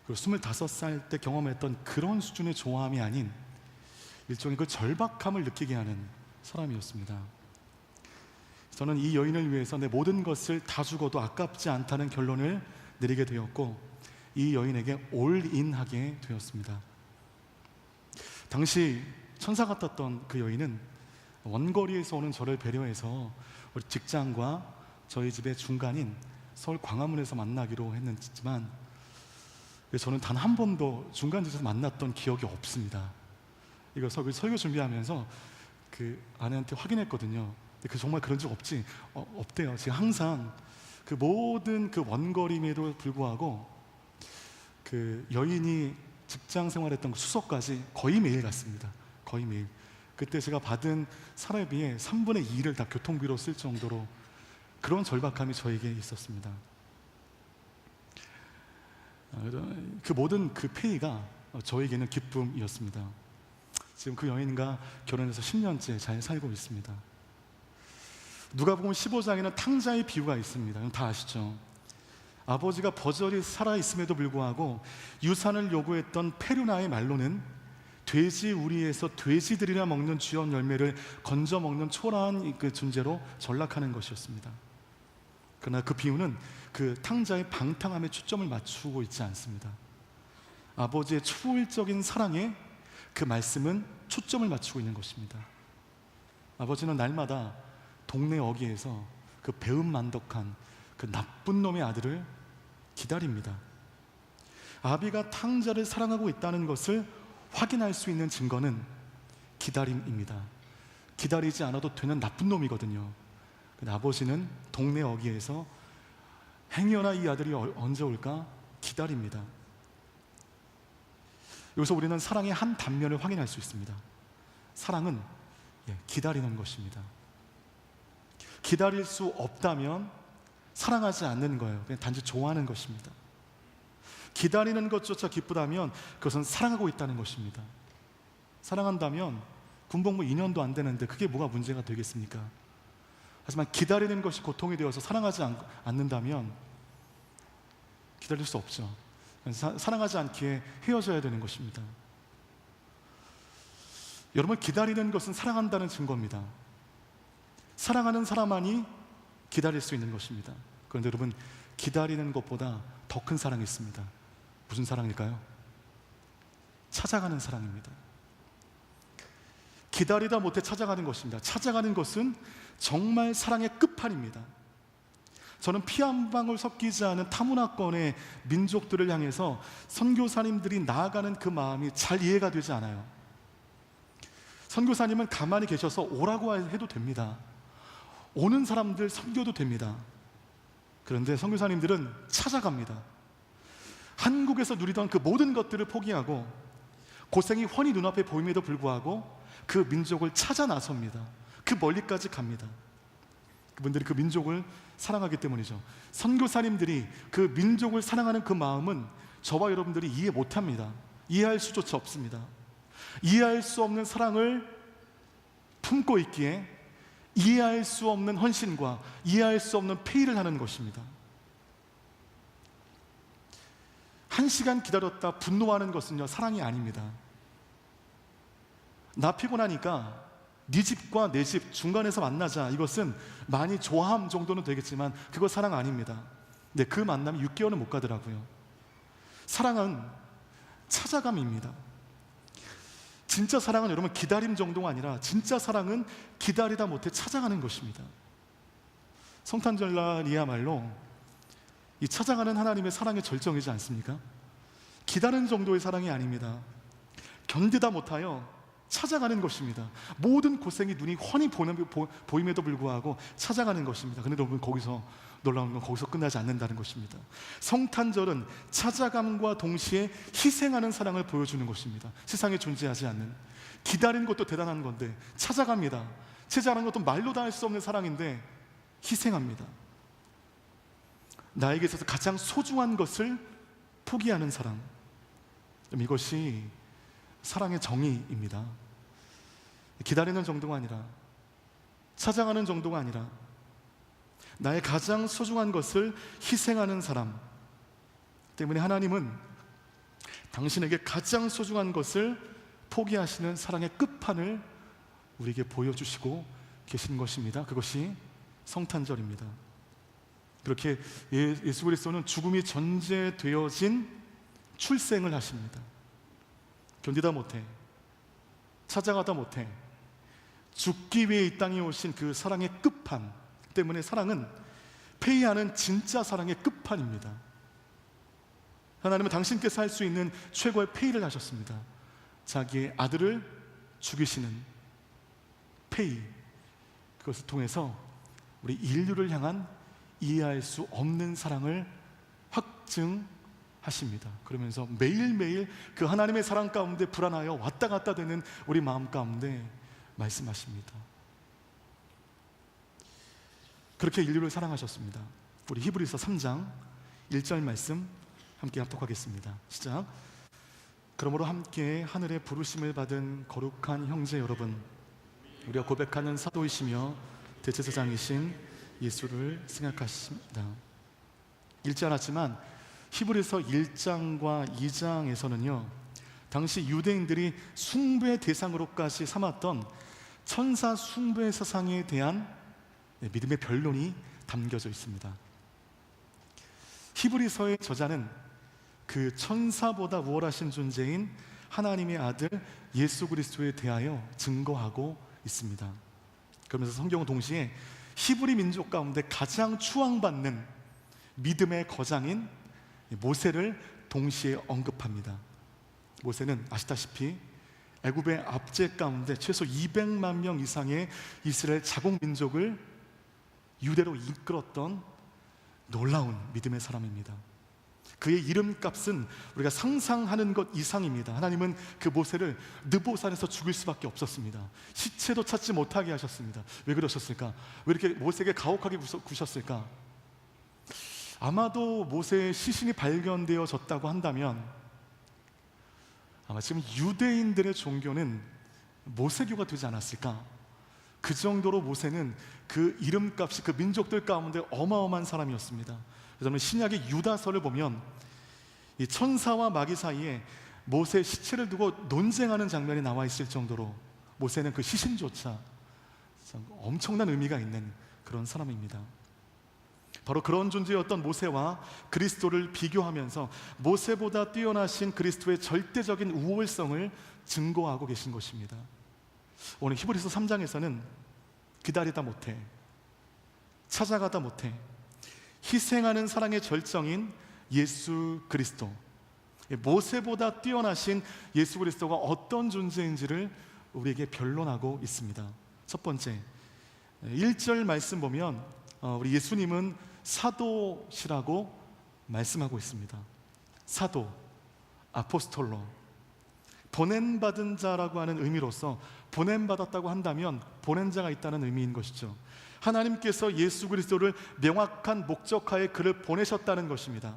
그리고 25살 때 경험했던 그런 수준의 좋아함이 아닌 일종의 그 절박함을 느끼게 하는 사람이었습니다. 저는 이 여인을 위해서 내 모든 것을 다 죽어도 아깝지 않다는 결론을 내리게 되었고, 이 여인에게 올인하게 되었습니다. 당시 천사 같았던 그 여인은 원거리에서 오는 저를 배려해서 우리 직장과 저희 집의 중간인 서울 광화문에서 만나기로 했지만 저는 단 한 번도 중간지에서 만났던 기억이 없습니다. 이거 설교 준비하면서 그 아내한테 확인했거든요. 근데 정말 그런 적 없대요. 제가 항상 그 모든 그 원거리임에도 불구하고 그 여인이 직장 생활했던 그 수소까지 거의 매일 갔습니다. 거의 매일. 그때 제가 받은 사례비의 3분의 2를 다 교통비로 쓸 정도로 그런 절박함이 저에게 있었습니다. 그 모든 그 페이가 저에게는 기쁨이었습니다. 지금 그 여인과 결혼해서 10년째 잘 살고 있습니다. 누가복음 15장에는 탕자의 비유가 있습니다. 다 아시죠? 아버지가 버젓이 살아있음에도 불구하고 유산을 요구했던 페르나의 말로는 돼지 우리에서 돼지들이나 먹는 쥐원 열매를 건져 먹는 초라한 그 존재로 전락하는 것이었습니다. 그러나 그 비유는 그 탕자의 방탕함에 초점을 맞추고 있지 않습니다. 아버지의 초월적인 사랑에 그 말씀은 초점을 맞추고 있는 것입니다. 아버지는 날마다 동네 어귀에서 그 배은만덕한 그 나쁜 놈의 아들을 기다립니다. 아비가 탕자를 사랑하고 있다는 것을 확인할 수 있는 증거는 기다림입니다. 기다리지 않아도 되는 나쁜 놈이거든요. 근데 아버지는 동네 어귀에서 행여나 이 아들이 언제 올까 기다립니다. 여기서 우리는 사랑의 한 단면을 확인할 수 있습니다. 사랑은 기다리는 것입니다. 기다릴 수 없다면 사랑하지 않는 거예요. 그냥 단지 좋아하는 것입니다. 기다리는 것조차 기쁘다면 그것은 사랑하고 있다는 것입니다. 사랑한다면 군복무 2년도 안 되는데 그게 뭐가 문제가 되겠습니까? 하지만 기다리는 것이 고통이 되어서 사랑하지 않는다면 기다릴 수 없죠. 사랑하지 않기에 헤어져야 되는 것입니다. 여러분, 기다리는 것은 사랑한다는 증거입니다. 사랑하는 사람만이 기다릴 수 있는 것입니다. 그런데 여러분, 기다리는 것보다 더 큰 사랑이 있습니다. 무슨 사랑일까요? 찾아가는 사랑입니다. 기다리다 못해 찾아가는 것입니다. 찾아가는 것은 정말 사랑의 끝판입니다. 저는 피 한 방울 섞이지 않은 타문화권의 민족들을 향해서 선교사님들이 나아가는 그 마음이 잘 이해가 되지 않아요. 선교사님은 가만히 계셔서 오라고 해도 됩니다. 오는 사람들 섬겨도 됩니다. 그런데 선교사님들은 찾아갑니다. 한국에서 누리던 그 모든 것들을 포기하고 고생이 훤히 눈앞에 보임에도 불구하고 그 민족을 찾아 나섭니다. 그 멀리까지 갑니다. 그분들이 그 민족을 사랑하기 때문이죠. 선교사님들이 그 민족을 사랑하는 그 마음은 저와 여러분들이 이해 못합니다. 이해할 수조차 없습니다. 이해할 수 없는 사랑을 품고 있기에 이해할 수 없는 헌신과 이해할 수 없는 페이를 하는 것입니다. 1시간 기다렸다 분노하는 것은요, 사랑이 아닙니다. 나 피곤하니까 네 집과 내 집 중간에서 만나자, 이것은 많이 좋아함 정도는 되겠지만 그거 사랑 아닙니다. 근데 그 만남이 6개월은 못 가더라고요. 사랑은 찾아감입니다. 진짜 사랑은 여러분 기다림 정도가 아니라 진짜 사랑은 기다리다 못해 찾아가는 것입니다. 성탄절날이야말로 이 찾아가는 하나님의 사랑의 절정이지 않습니까? 기다리는 정도의 사랑이 아닙니다. 견디다 못하여 찾아가는 것입니다. 모든 고생이 눈이 훤히 보임에도 불구하고 찾아가는 것입니다. 그런데 여러분, 거기서 놀라운 건 거기서 끝나지 않는다는 것입니다. 성탄절은 찾아감과 동시에 희생하는 사랑을 보여주는 것입니다. 세상에 존재하지 않는, 기다리는 것도 대단한 건데 찾아갑니다. 찾아가는 것도 말로 다 할 수 없는 사랑인데 희생합니다. 나에게 있어서 가장 소중한 것을 포기하는 사랑, 이것이 사랑의 정의입니다. 기다리는 정도가 아니라, 찾아가는 정도가 아니라 나의 가장 소중한 것을 희생하는 사람 때문에 하나님은 당신에게 가장 소중한 것을 포기하시는 사랑의 끝판을 우리에게 보여주시고 계신 것입니다. 그것이 성탄절입니다. 그렇게 예수 그리스도는 죽음이 전제되어진 출생을 하십니다. 견디다 못해, 찾아가다 못해 죽기 위해 이 땅에 오신 그 사랑의 끝판 때문에 사랑은 페이하는 진짜 사랑의 끝판입니다. 하나님은 당신께서 할 수 있는 최고의 페이를 하셨습니다. 자기의 아들을 죽이시는 페이, 그것을 통해서 우리 인류를 향한 이해할 수 없는 사랑을 확증하십니다. 그러면서 매일매일 그 하나님의 사랑 가운데 불안하여 왔다 갔다 되는 우리 마음 가운데 말씀하십니다. 그렇게 인류를 사랑하셨습니다. 우리 히브리서 3장 1절 말씀 함께 합독하겠습니다. 시작. 그러므로 함께 하늘의 부르심을 받은 거룩한 형제 여러분, 우리가 고백하는 사도이시며 대제사장이신 예수를 생각하십니다. 읽지 않았지만 히브리서 1장과 2장에서는요, 당시 유대인들이 숭배 대상으로까지 삼았던 천사 숭배 사상에 대한 믿음의 변론이 담겨져 있습니다. 히브리서의 저자는 그 천사보다 우월하신 존재인 하나님의 아들 예수 그리스도에 대하여 증거하고 있습니다. 그러면서 성경은 동시에 히브리 민족 가운데 가장 추앙받는 믿음의 거장인 모세를 동시에 언급합니다. 모세는 아시다시피 애굽의 압제 가운데 최소 200만 명 이상의 이스라엘 자국 민족을 유대로 이끌었던 놀라운 믿음의 사람입니다. 그의 이름값은 우리가 상상하는 것 이상입니다. 하나님은 그 모세를 느보산에서 죽일 수밖에 없었습니다. 시체도 찾지 못하게 하셨습니다. 왜 그러셨을까? 왜 이렇게 모세에게 가혹하게 구셨을까? 아마도 모세의 시신이 발견되어졌다고 한다면 아마 지금 유대인들의 종교는 모세교가 되지 않았을까? 그 정도로 모세는 그 이름값이 그 민족들 가운데 어마어마한 사람이었습니다. 그래서 신약의 유다서를 보면 이 천사와 마귀 사이에 모세의 시체를 두고 논쟁하는 장면이 나와 있을 정도로 모세는 그 시신조차 엄청난 의미가 있는 그런 사람입니다. 바로 그런 존재였던 모세와 그리스도를 비교하면서 모세보다 뛰어나신 그리스도의 절대적인 우월성을 증거하고 계신 것입니다. 오늘 히브리서 3장에서는 기다리다 못해, 찾아가다 못해, 희생하는 사랑의 절정인 예수 그리스도, 모세보다 뛰어나신 예수 그리스도가 어떤 존재인지를 우리에게 변론하고 있습니다. 첫 번째, 1절 말씀 보면 우리 예수님은 사도시라고 말씀하고 있습니다. 사도, 아포스톨로, 보낸받은 자라고 하는 의미로서 보낸받았다고 한다면 보낸 자가 있다는 의미인 것이죠. 하나님께서 예수 그리스도를 명확한 목적하에 그를 보내셨다는 것입니다.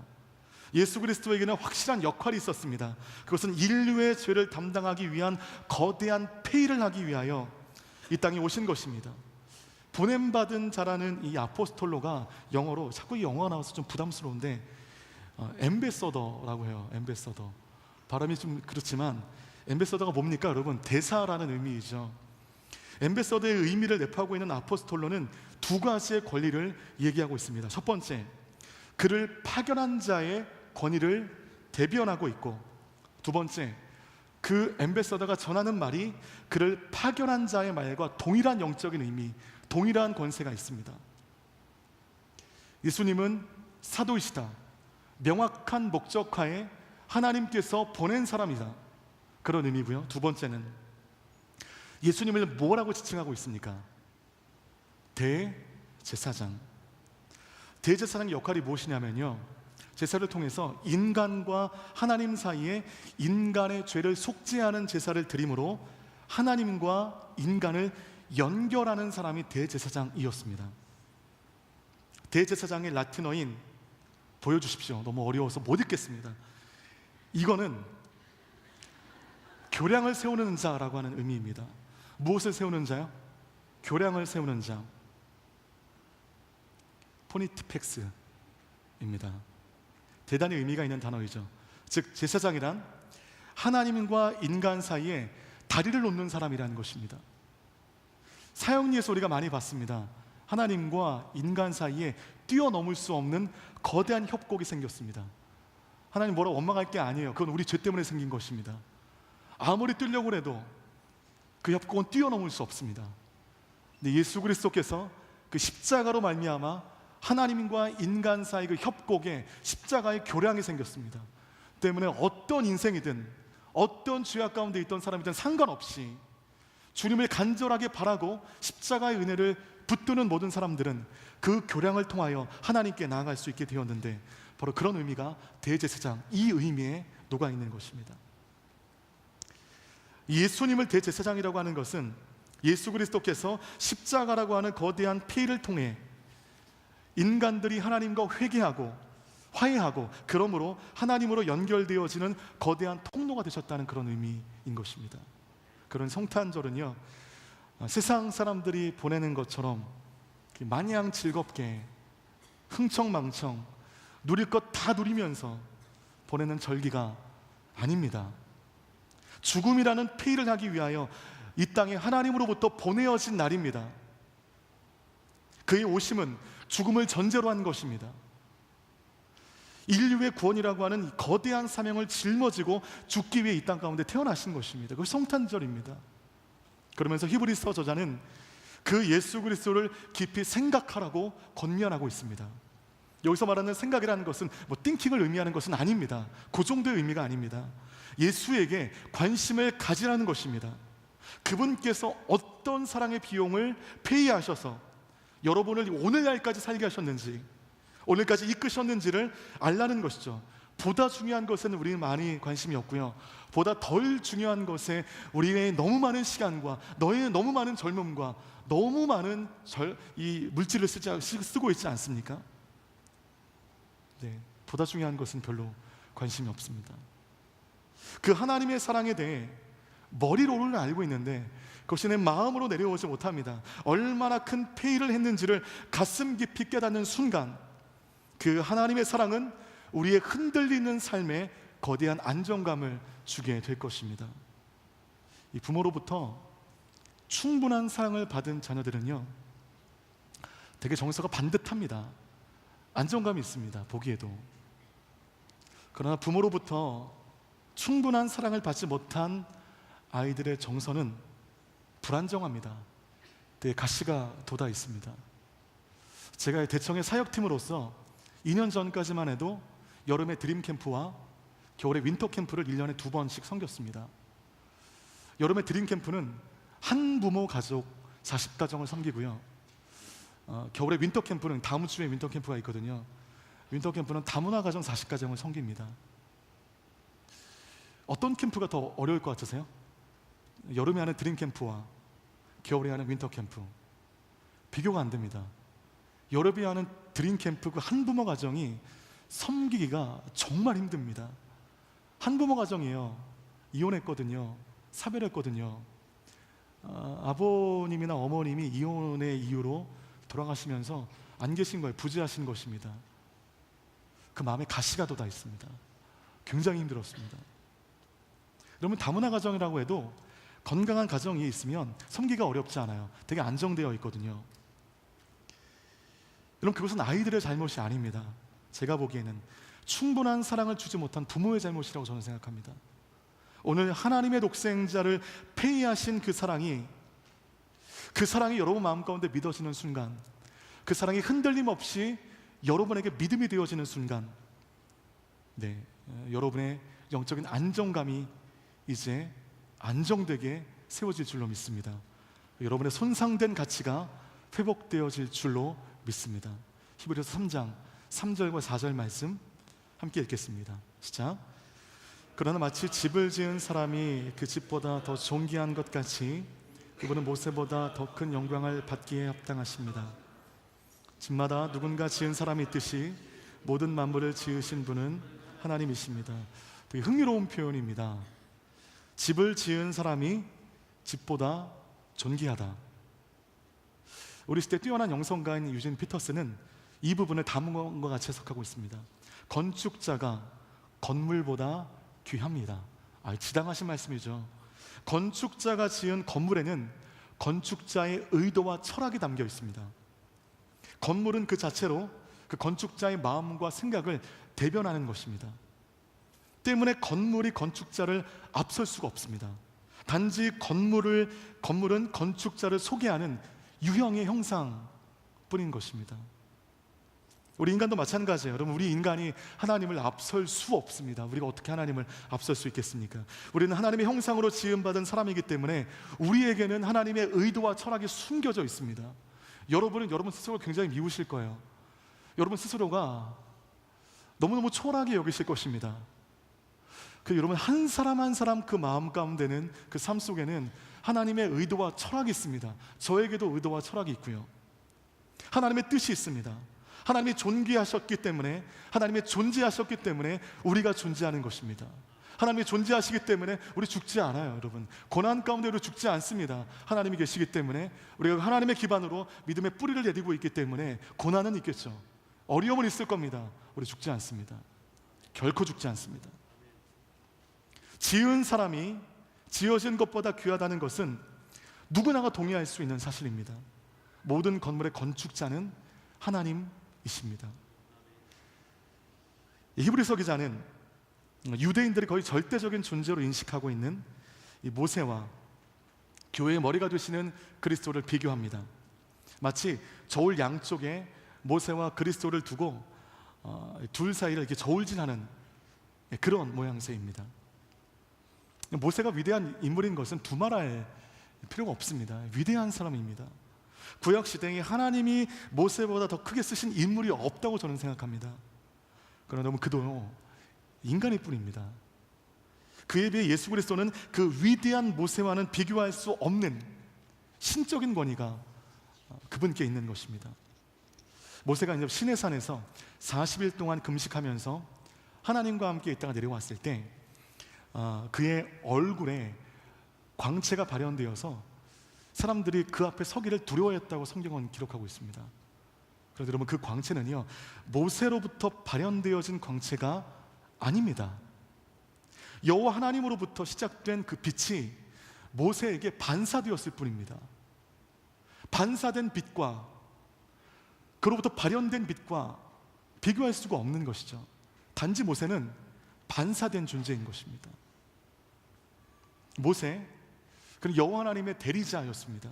예수 그리스도에게는 확실한 역할이 있었습니다. 그것은 인류의 죄를 담당하기 위한 거대한 폐의를 하기 위하여 이 땅에 오신 것입니다. 보냄받은 자라는 이 아포스톨로가 영어로, 자꾸 이 영어가 나와서 좀 부담스러운데 엠베서더라고 해요. 엠베서더. 발음이 좀 그렇지만 엠베서더가 뭡니까 여러분? 대사라는 의미이죠. 엠베서더의 의미를 내포하고 있는 아포스톨로는 두 가지의 권리를 얘기하고 있습니다. 첫 번째, 그를 파견한 자의 권위를 대변하고 있고, 두 번째, 그 엠베서더가 전하는 말이 그를 파견한 자의 말과 동일한 영적인 의미, 동일한 권세가 있습니다. 예수님은 사도이시다. 명확한 목적하에 하나님께서 보낸 사람이다. 그런 의미고요. 두 번째는 예수님을 뭐라고 지칭하고 있습니까? 대제사장. 대제사장의 역할이 무엇이냐면요, 제사를 통해서 인간과 하나님 사이에 인간의 죄를 속죄하는 제사를 드림으로 하나님과 인간을 연결하는 사람이 대제사장이었습니다. 대제사장의 라틴어인 보여주십시오. 너무 어려워서 못 읽겠습니다. 이거는 교량을 세우는 자라고 하는 의미입니다. 무엇을 세우는 자요? 교량을 세우는 자. 포니티펙스입니다. 대단히 의미가 있는 단어이죠. 즉 제사장이란 하나님과 인간 사이에 다리를 놓는 사람이라는 것입니다. 사형리에서 우리가 많이 봤습니다. 하나님과 인간 사이에 뛰어넘을 수 없는 거대한 협곡이 생겼습니다. 하나님 뭐라고 원망할 게 아니에요. 그건 우리 죄 때문에 생긴 것입니다. 아무리 뛰려고 해도 그 협곡은 뛰어넘을 수 없습니다. 근데 예수 그리스도께서 그 십자가로 말미암아 하나님과 인간 사이 그 협곡에 십자가의 교량이 생겼습니다. 때문에 어떤 인생이든 어떤 죄악 가운데 있던 사람이든 상관없이 주님을 간절하게 바라고 십자가의 은혜를 붙드는 모든 사람들은 그 교량을 통하여 하나님께 나아갈 수 있게 되었는데, 바로 그런 의미가 대제사장, 이 의미에 녹아있는 것입니다. 예수님을 대제사장이라고 하는 것은 예수 그리스도께서 십자가라고 하는 거대한 피를 통해 인간들이 하나님과 회개하고 화해하고 그러므로 하나님으로 연결되어지는 거대한 통로가 되셨다는 그런 의미인 것입니다. 그런 성탄절은요, 세상 사람들이 보내는 것처럼 마냥 즐겁게 흥청망청 누릴 것 다 누리면서 보내는 절기가 아닙니다. 죽음이라는 폐의를 하기 위하여 이 땅에 하나님으로부터 보내어진 날입니다. 그의 오심은 죽음을 전제로 한 것입니다. 인류의 구원이라고 하는 거대한 사명을 짊어지고 죽기 위해 이 땅 가운데 태어나신 것입니다. 그것이 성탄절입니다. 그러면서 히브리서 저자는 그 예수 그리스도를 깊이 생각하라고 권면하고 있습니다. 여기서 말하는 생각이라는 것은 뭐 띵킹을 의미하는 것은 아닙니다. 그 정도의 의미가 아닙니다. 예수에게 관심을 가지라는 것입니다. 그분께서 어떤 사랑의 비용을 페이하셔서 여러분을 오늘날까지 살게 하셨는지, 오늘까지 이끄셨는지를 알라는 것이죠. 보다 중요한 것은 우리는 많이 관심이 없고요, 보다 덜 중요한 것에 우리의 너무 많은 시간과 너의 너무 많은 젊음과 너무 많은 이 물질을 쓰고 있지 않습니까? 네, 보다 중요한 것은 별로 관심이 없습니다. 그 하나님의 사랑에 대해 머리로는 알고 있는데 그것이 내 마음으로 내려오지 못합니다. 얼마나 큰 페이를 했는지를 가슴 깊이 깨닫는 순간 그 하나님의 사랑은 우리의 흔들리는 삶에 거대한 안정감을 주게 될 것입니다. 이 부모로부터 충분한 사랑을 받은 자녀들은요, 되게 정서가 반듯합니다. 안정감이 있습니다. 보기에도. 그러나 부모로부터 충분한 사랑을 받지 못한 아이들의 정서는 불안정합니다. 되게 가시가 돋아 있습니다. 제가 대청의 사역팀으로서 2년 전까지만 해도 여름에 드림 캠프와 겨울에 윈터 캠프를 1년에 2번씩 섬겼습니다. 여름에 드림 캠프는 한 부모 가족 40가정을 섬기고요. 겨울에 윈터 캠프는 다음 주에 윈터 캠프가 있거든요. 윈터 캠프는 다문화 가정 40가정을 섬깁니다. 어떤 캠프가 더 어려울 것 같으세요? 여름에 하는 드림 캠프와 겨울에 하는 윈터 캠프 비교가 안 됩니다. 여름에 하는 드림 캠프 그 한부모 가정이 섬기기가 정말 힘듭니다. 한부모 가정이에요. 이혼했거든요. 사별했거든요. 아버님이나 어머님이 이혼의 이유로 돌아가시면서 안 계신 거예요. 부재하신 것입니다. 그 마음에 가시가 돋아 있습니다. 굉장히 힘들었습니다. 여러분, 다문화 가정이라고 해도 건강한 가정이 있으면 섬기기가 어렵지 않아요. 되게 안정되어 있거든요. 여러분, 그것은 아이들의 잘못이 아닙니다. 제가 보기에는 충분한 사랑을 주지 못한 부모의 잘못이라고 저는 생각합니다. 오늘 하나님의 독생자를 폐의하신 그 사랑이 여러분 마음 가운데 믿어지는 순간, 그 사랑이 흔들림 없이 여러분에게 믿음이 되어지는 순간, 네, 여러분의 영적인 안정감이 이제 안정되게 세워질 줄로 믿습니다. 여러분의 손상된 가치가 회복되어질 줄로 믿습니다. 히브리서 3장 3절과 4절 말씀 함께 읽겠습니다. 시작. 그러나 마치 집을 지은 사람이 그 집보다 더 존귀한 것 같이 그분은 모세보다 더 큰 영광을 받기에 합당하십니다. 집마다 누군가 지은 사람이 있듯이 모든 만물을 지으신 분은 하나님이십니다. 되게 흥미로운 표현입니다. 집을 지은 사람이 집보다 존귀하다. 우리 시대 뛰어난 영성가인 유진 피터스는 이 부분을 다음과 같이 해석하고 있습니다. 건축자가 건물보다 귀합니다. 지당하신 말씀이죠. 건축자가 지은 건물에는 건축자의 의도와 철학이 담겨 있습니다. 건물은 그 자체로 그 건축자의 마음과 생각을 대변하는 것입니다. 때문에 건물이 건축자를 앞설 수가 없습니다. 단지 건물은 건축자를 소개하는 유형의 형상뿐인 것입니다. 우리 인간도 마찬가지예요. 여러분, 우리 인간이 하나님을 앞설 수 없습니다. 우리가 어떻게 하나님을 앞설 수 있겠습니까? 우리는 하나님의 형상으로 지음받은 사람이기 때문에 우리에게는 하나님의 의도와 철학이 숨겨져 있습니다. 여러분은 여러분 스스로를 굉장히 미우실 거예요. 여러분 스스로가 너무너무 초라하게 여기실 것입니다. 여러분, 한 사람 한 사람 그 마음 가운데는, 그 삶 속에는 하나님의 의도와 철학이 있습니다. 저에게도 의도와 철학이 있고요. 하나님의 뜻이 있습니다. 하나님이 존귀하셨기 때문에, 하나님의 존재하셨기 때문에 우리가 존재하는 것입니다. 하나님이 존재하시기 때문에 우리 죽지 않아요. 여러분, 고난 가운데 우리 죽지 않습니다. 하나님이 계시기 때문에, 우리가 하나님의 기반으로 믿음의 뿌리를 내리고 있기 때문에 고난은 있겠죠. 어려움은 있을 겁니다. 우리 죽지 않습니다. 결코 죽지 않습니다. 지은 사람이 지어진 것보다 귀하다는 것은 누구나가 동의할 수 있는 사실입니다. 모든 건물의 건축자는 하나님이십니다. 히브리서 기자는 유대인들이 거의 절대적인 존재로 인식하고 있는 이 모세와 교회의 머리가 되시는 그리스도를 비교합니다. 마치 저울 양쪽에 모세와 그리스도를 두고 둘 사이를 이렇게 저울질하는 그런 모양새입니다. 모세가 위대한 인물인 것은 두말할 필요가 없습니다. 위대한 사람입니다. 구약 시대에 하나님이 모세보다 더 크게 쓰신 인물이 없다고 저는 생각합니다. 그러나 너무 그도 인간일 뿐입니다. 그에 비해 예수 그리스도는 그 위대한 모세와는 비교할 수 없는 신적인 권위가 그분께 있는 것입니다. 모세가 이제 시내산에서 40일 동안 금식하면서 하나님과 함께 있다가 내려왔을 때 그의 얼굴에 광채가 발현되어서 사람들이 그 앞에 서기를 두려워했다고 성경은 기록하고 있습니다. 그런데 여러분, 그 광채는요, 모세로부터 발현되어진 광채가 아닙니다. 여호와 하나님으로부터 시작된 그 빛이 모세에게 반사되었을 뿐입니다. 반사된 빛과 그로부터 발현된 빛과 비교할 수가 없는 것이죠. 단지 모세는 반사된 존재인 것입니다. 모세, 그는 여호와 하나님의 대리자였습니다.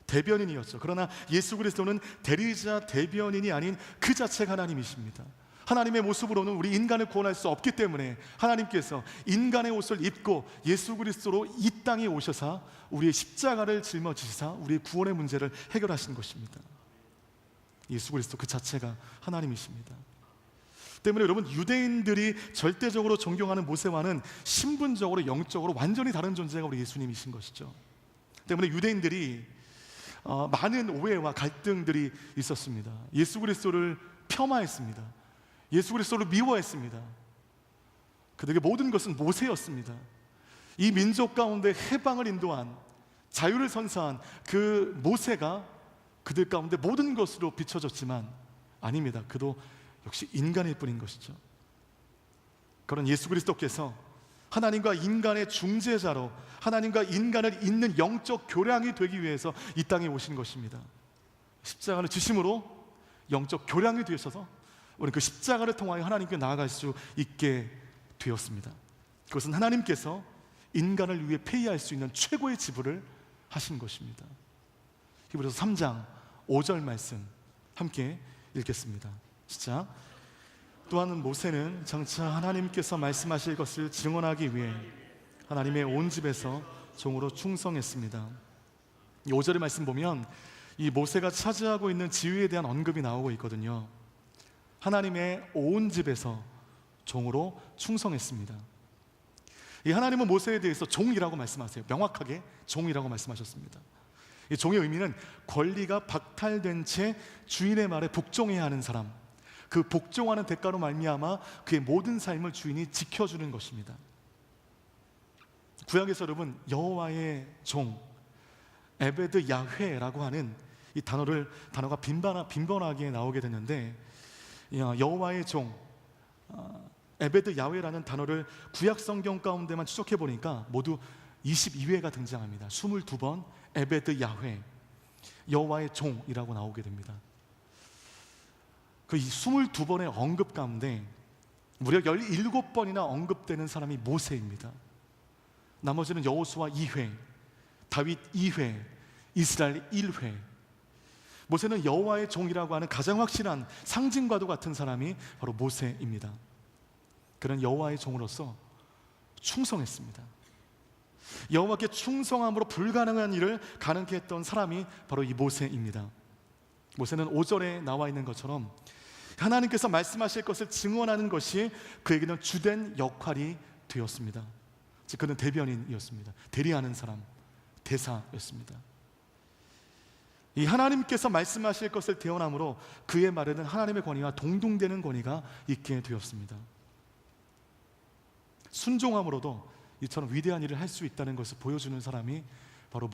대변인이었죠. 그러나 예수 그리스도는 대리자, 대변인이 아닌 그 자체가 하나님이십니다. 하나님의 모습으로는 우리 인간을 구원할 수 없기 때문에 하나님께서 인간의 옷을 입고 예수 그리스도로 이 땅에 오셔서 우리의 십자가를 짊어지시사 우리의 구원의 문제를 해결하신 것입니다. 예수 그리스도 그 자체가 하나님이십니다. 때문에 여러분, 유대인들이 절대적으로 존경하는 모세와는 신분적으로, 영적으로 완전히 다른 존재가 우리 예수님이신 것이죠. 때문에 유대인들이 많은 오해와 갈등들이 있었습니다. 예수 그리스도를 폄하했습니다. 예수 그리스도를 미워했습니다. 그들에게 모든 것은 모세였습니다. 이 민족 가운데 해방을 인도한, 자유를 선사한 그 모세가 그들 가운데 모든 것으로 비춰졌지만 아닙니다. 그도 역시 인간일 뿐인 것이죠. 그런 예수 그리스도께서 하나님과 인간의 중재자로 하나님과 인간을 잇는 영적 교량이 되기 위해서 이 땅에 오신 것입니다. 십자가를 지심으로 영적 교량이 되셔서 우리는 그 십자가를 통하여 하나님께 나아갈 수 있게 되었습니다. 그것은 하나님께서 인간을 위해 페이할 수 있는 최고의 지불을 하신 것입니다. 히브리서 3장 5절 말씀 함께 읽겠습니다. 시작. 또한 모세는 장차 하나님께서 말씀하실 것을 증언하기 위해 하나님의 온 집에서 종으로 충성했습니다. 이 5절의 말씀 보면 이 모세가 차지하고 있는 지위에 대한 언급이 나오고 있거든요. 하나님의 온 집에서 종으로 충성했습니다. 이 하나님은 모세에 대해서 종이라고 말씀하세요. 명확하게 종이라고 말씀하셨습니다. 이 종의 의미는 권리가 박탈된 채 주인의 말에 복종해야 하는 사람, 그 복종하는 대가로 말미암아 그의 모든 삶을 주인이 지켜주는 것입니다. 구약에서 여러분, 여호와의 종, 에베드 야훼라고 하는 이 단어가 빈번하게 나오게 되는데, 여호와의 종, 에베드 야훼라는 단어를 구약 성경 가운데만 추적해 보니까 모두 22회가 등장합니다. 22번 에베드 야훼, 여호와의 종이라고 나오게 됩니다. 그 22번의 언급 가운데 무려 17번이나 언급되는 사람이 모세입니다. 나머지는 여호수아 2회, 다윗 2회, 이스라엘 1회. 모세는 여호와의 종이라고 하는 가장 확실한 상징과도 같은 사람이 바로 모세입니다. 그는 여호와의 종으로서 충성했습니다. 여호와께 충성함으로 불가능한 일을 가능케 했던 사람이 바로 이 모세입니다. 모세는 5절에 나와 있는 것처럼 하나님께서 말씀하실 것을 증언하는 것이 그에게는 주된 역할이 되었습니다. 즉 그는 대변인이었습니다. 대리하는 사람, 대사였습니다. 이 하나님께서 말씀하실 것을 대언함으로 그의 말에는 하나님의 권위와 동등되는 권위가 있게 되었습니다. 순종함으로도 이처럼 위대한 일을 할 수 있다는 것을 보여주는 사람이 바로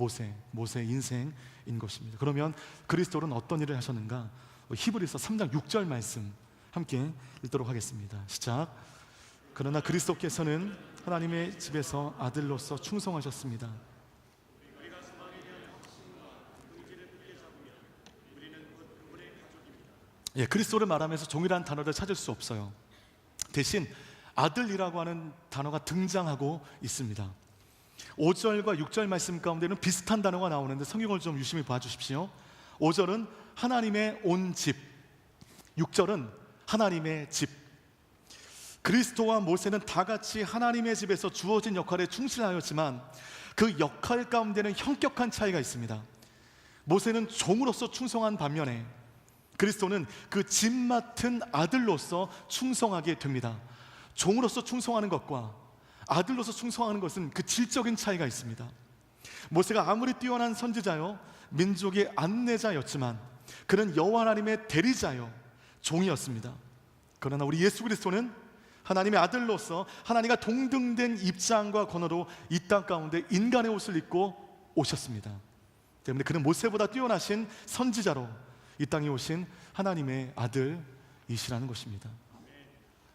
모세의 인생인 것입니다. 그러면 그리스도는 어떤 일을 하셨는가? 히브리서 3장 6절 말씀 함께 읽도록 하겠습니다. 시작. 그러나 그리스도께서는 하나님의 집에서 아들로서 충성하셨습니다. 그리스도를 말하면서 종이라는 단어를 찾을 수 없어요. 대신 아들이라고 하는 단어가 등장하고 있습니다. 5절과 6절 말씀 가운데는 비슷한 단어가 나오는데 성경을 좀 유심히 봐주십시오. 5절은 하나님의 온 집, 6절은 하나님의 집. 그리스도와 모세는 다 같이 하나님의 집에서 주어진 역할에 충실하였지만 그 역할 가운데는 현격한 차이가 있습니다. 모세는 종으로서 충성한 반면에 그리스도는 그 집 맡은 아들로서 충성하게 됩니다. 종으로서 충성하는 것과 아들로서 충성하는 것은 그 질적인 차이가 있습니다. 모세가 아무리 뛰어난 선지자요 민족의 안내자였지만 그는 여호와 하나님의 대리자요 종이었습니다. 그러나 우리 예수 그리스도는 하나님의 아들로서 하나님과 동등된 입장과 권위로 이 땅 가운데 인간의 옷을 입고 오셨습니다. 때문에 그는 모세보다 뛰어나신 선지자로 이 땅에 오신 하나님의 아들이시라는 것입니다.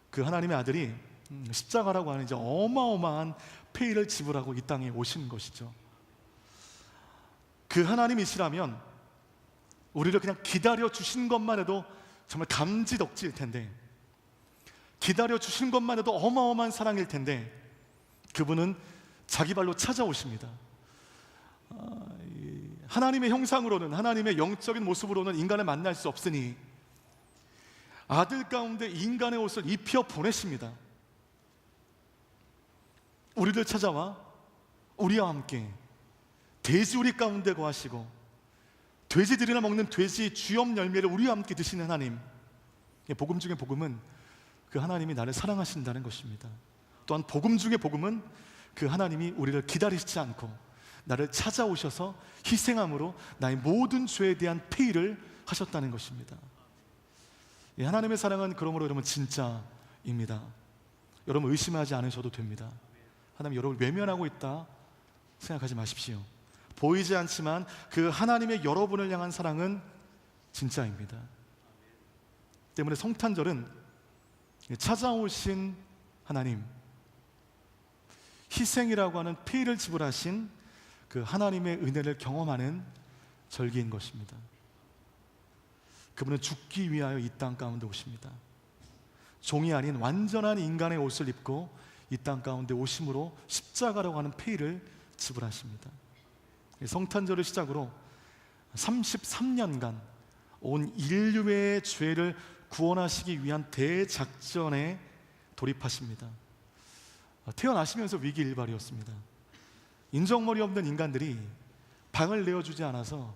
그 하나님의 아들이 십자가라고 하는 이제 어마어마한 페이를 지불하고 이 땅에 오신 것이죠. 그 하나님이시라면 우리를 그냥 기다려 주신 것만 해도 정말 감지덕지일 텐데, 기다려 주신 것만 해도 어마어마한 사랑일 텐데, 그분은 자기 발로 찾아오십니다. 하나님의 형상으로는, 하나님의 영적인 모습으로는 인간을 만날 수 없으니 아들 가운데 인간의 옷을 입혀 보내십니다. 우리를 찾아와 우리와 함께 돼지 우리 가운데 거하시고 돼지들이나 먹는 돼지 주염 열매를 우리와 함께 드시는 하나님. 복음 중에 복음은 그 하나님이 나를 사랑하신다는 것입니다. 또한 복음 중에 복음은 그 하나님이 우리를 기다리시지 않고 나를 찾아오셔서 희생함으로 나의 모든 죄에 대한 페이를 하셨다는 것입니다. 하나님의 사랑은 그러므로 여러분 진짜입니다. 여러분 의심하지 않으셔도 됩니다. 하나님 여러분을 외면하고 있다 생각하지 마십시오. 보이지 않지만 그 하나님의 여러분을 향한 사랑은 진짜입니다. 때문에 성탄절은 찾아오신 하나님, 희생이라고 하는 피를 지불하신 그 하나님의 은혜를 경험하는 절기인 것입니다. 그분은 죽기 위하여 이 땅 가운데 오십니다. 종이 아닌 완전한 인간의 옷을 입고 이 땅 가운데 오심으로 십자가라고 하는 피를 지불하십니다. 성탄절을 시작으로 33년간 온 인류의 죄를 구원하시기 위한 대작전에 돌입하십니다. 태어나시면서 위기일발이었습니다. 인정머리 없는 인간들이 방을 내어주지 않아서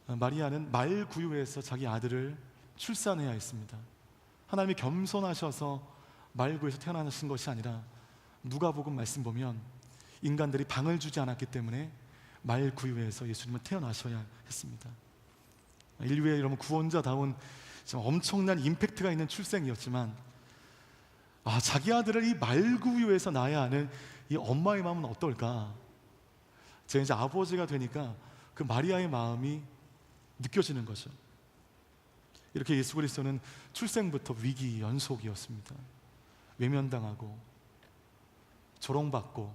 마리아는 말구유에서 자기 아들을 출산해야 했습니다. 하나님이 겸손하셔서 말구에서 태어나신 것이 아니라 누가복음 말씀 보면 인간들이 방을 주지 않았기 때문에 말구유에서 예수님은 태어나셔야 했습니다. 인류의 여러분 구원자다운 엄청난 임팩트가 있는 출생이었지만 자기 아들을 이 말구유에서 낳아야 하는 이 엄마의 마음은 어떨까? 제가 이제 아버지가 되니까 그 마리아의 마음이 느껴지는 거죠. 이렇게 예수 그리스도는 출생부터 위기 연속이었습니다. 외면당하고 조롱받고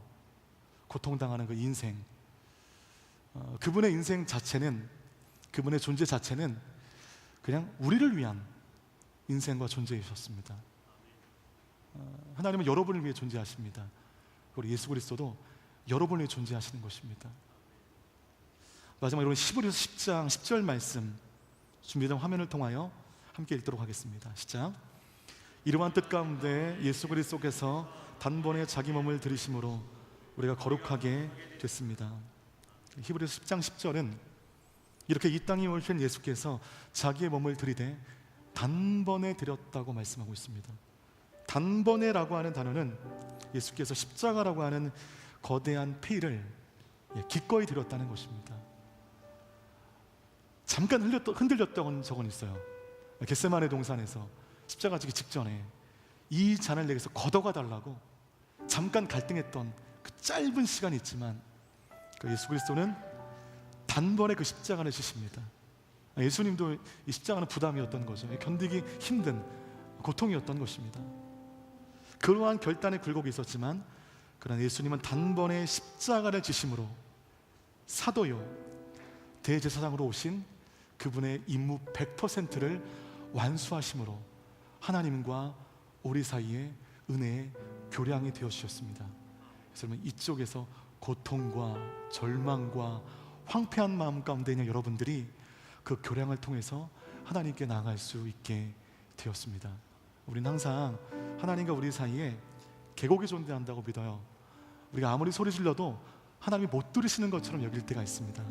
고통당하는 그 인생, 그분의 인생 자체는, 그분의 존재 자체는 그냥 우리를 위한 인생과 존재이셨습니다. 하나님은 여러분을 위해 존재하십니다. 그리고 예수 그리스도도 여러분을 위해 존재하시는 것입니다. 마지막 여러분 히브리서 10장 10절 말씀 준비된 화면을 통하여 함께 읽도록 하겠습니다. 시작. 이러한 뜻 가운데 예수 그리스도께서 단번에 자기 몸을 들이심으로 우리가 거룩하게 됐습니다. 히브리서 10장 10절은 이렇게 이 땅에 오신 예수께서 자기의 몸을 들이되 단번에 드렸다고 말씀하고 있습니다. 단번에라고 하는 단어는 예수께서 십자가라고 하는 거대한 피를 기꺼이 드렸다는 것입니다. 잠깐 흔들렸던 적은 있어요. 겟세마네 동산에서 십자가 지기 직전에 이 잔을 내게서 걷어가 달라고 잠깐 갈등했던 그 짧은 시간이 있지만 그 예수 그리스도는 단번에 그 십자가를 지십니다. 예수님도 이 십자가는 부담이었던 거죠. 견디기 힘든 고통이었던 것입니다. 그러한 결단의 굴곡이 있었지만 그러나 예수님은 단번에 십자가를 지심으로 사도요 대제사장으로 오신 그분의 임무 100%를 완수하심으로 하나님과 우리 사이에 은혜의 교량이 되어 주셨습니다. 그래서 여러분 이쪽에서 고통과 절망과 황폐한 마음 가운데 있는 여러분들이 그 교량을 통해서 하나님께 나아갈 수 있게 되었습니다. 우리는 항상 하나님과 우리 사이에 계곡이 존재한다고 믿어요. 우리가 아무리 소리 질러도 하나님이 못 들으시는 것처럼 여길 때가 있습니다.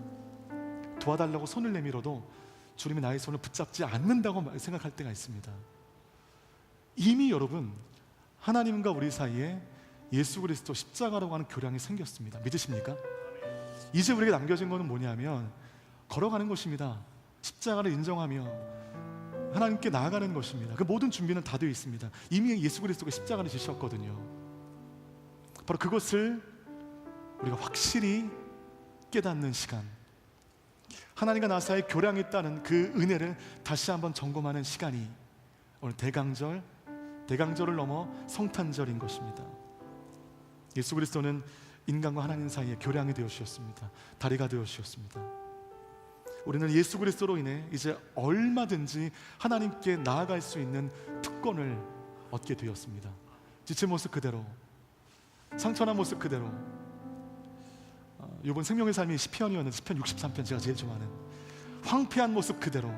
도와달라고 손을 내밀어도 주님이 나의 손을 붙잡지 않는다고 생각할 때가 있습니다. 이미 여러분 하나님과 우리 사이에 예수 그리스도 십자가라고 하는 교량이 생겼습니다. 믿으십니까? 이제 우리에게 남겨진 것은 뭐냐면 걸어가는 것입니다. 십자가를 인정하며 하나님께 나아가는 것입니다. 그 모든 준비는 다 되어 있습니다. 이미 예수 그리스도가 십자가를 지셨거든요. 바로 그것을 우리가 확실히 깨닫는 시간, 하나님과 나 사이에 교량이 있다는 그 은혜를 다시 한번 점검하는 시간이 오늘 대강절을 넘어 성탄절인 것입니다. 예수 그리스도는 인간과 하나님 사이에 교량이 되어 주셨습니다. 다리가 되어 주셨습니다. 우리는 예수 그리스도로 인해 이제 얼마든지 하나님께 나아갈 수 있는 특권을 얻게 되었습니다. 지친 모습 그대로, 상처난 모습 그대로. 이번 생명의 삶이 시편이었는데 시편 63편 제가 제일 좋아하는, 황폐한 모습 그대로,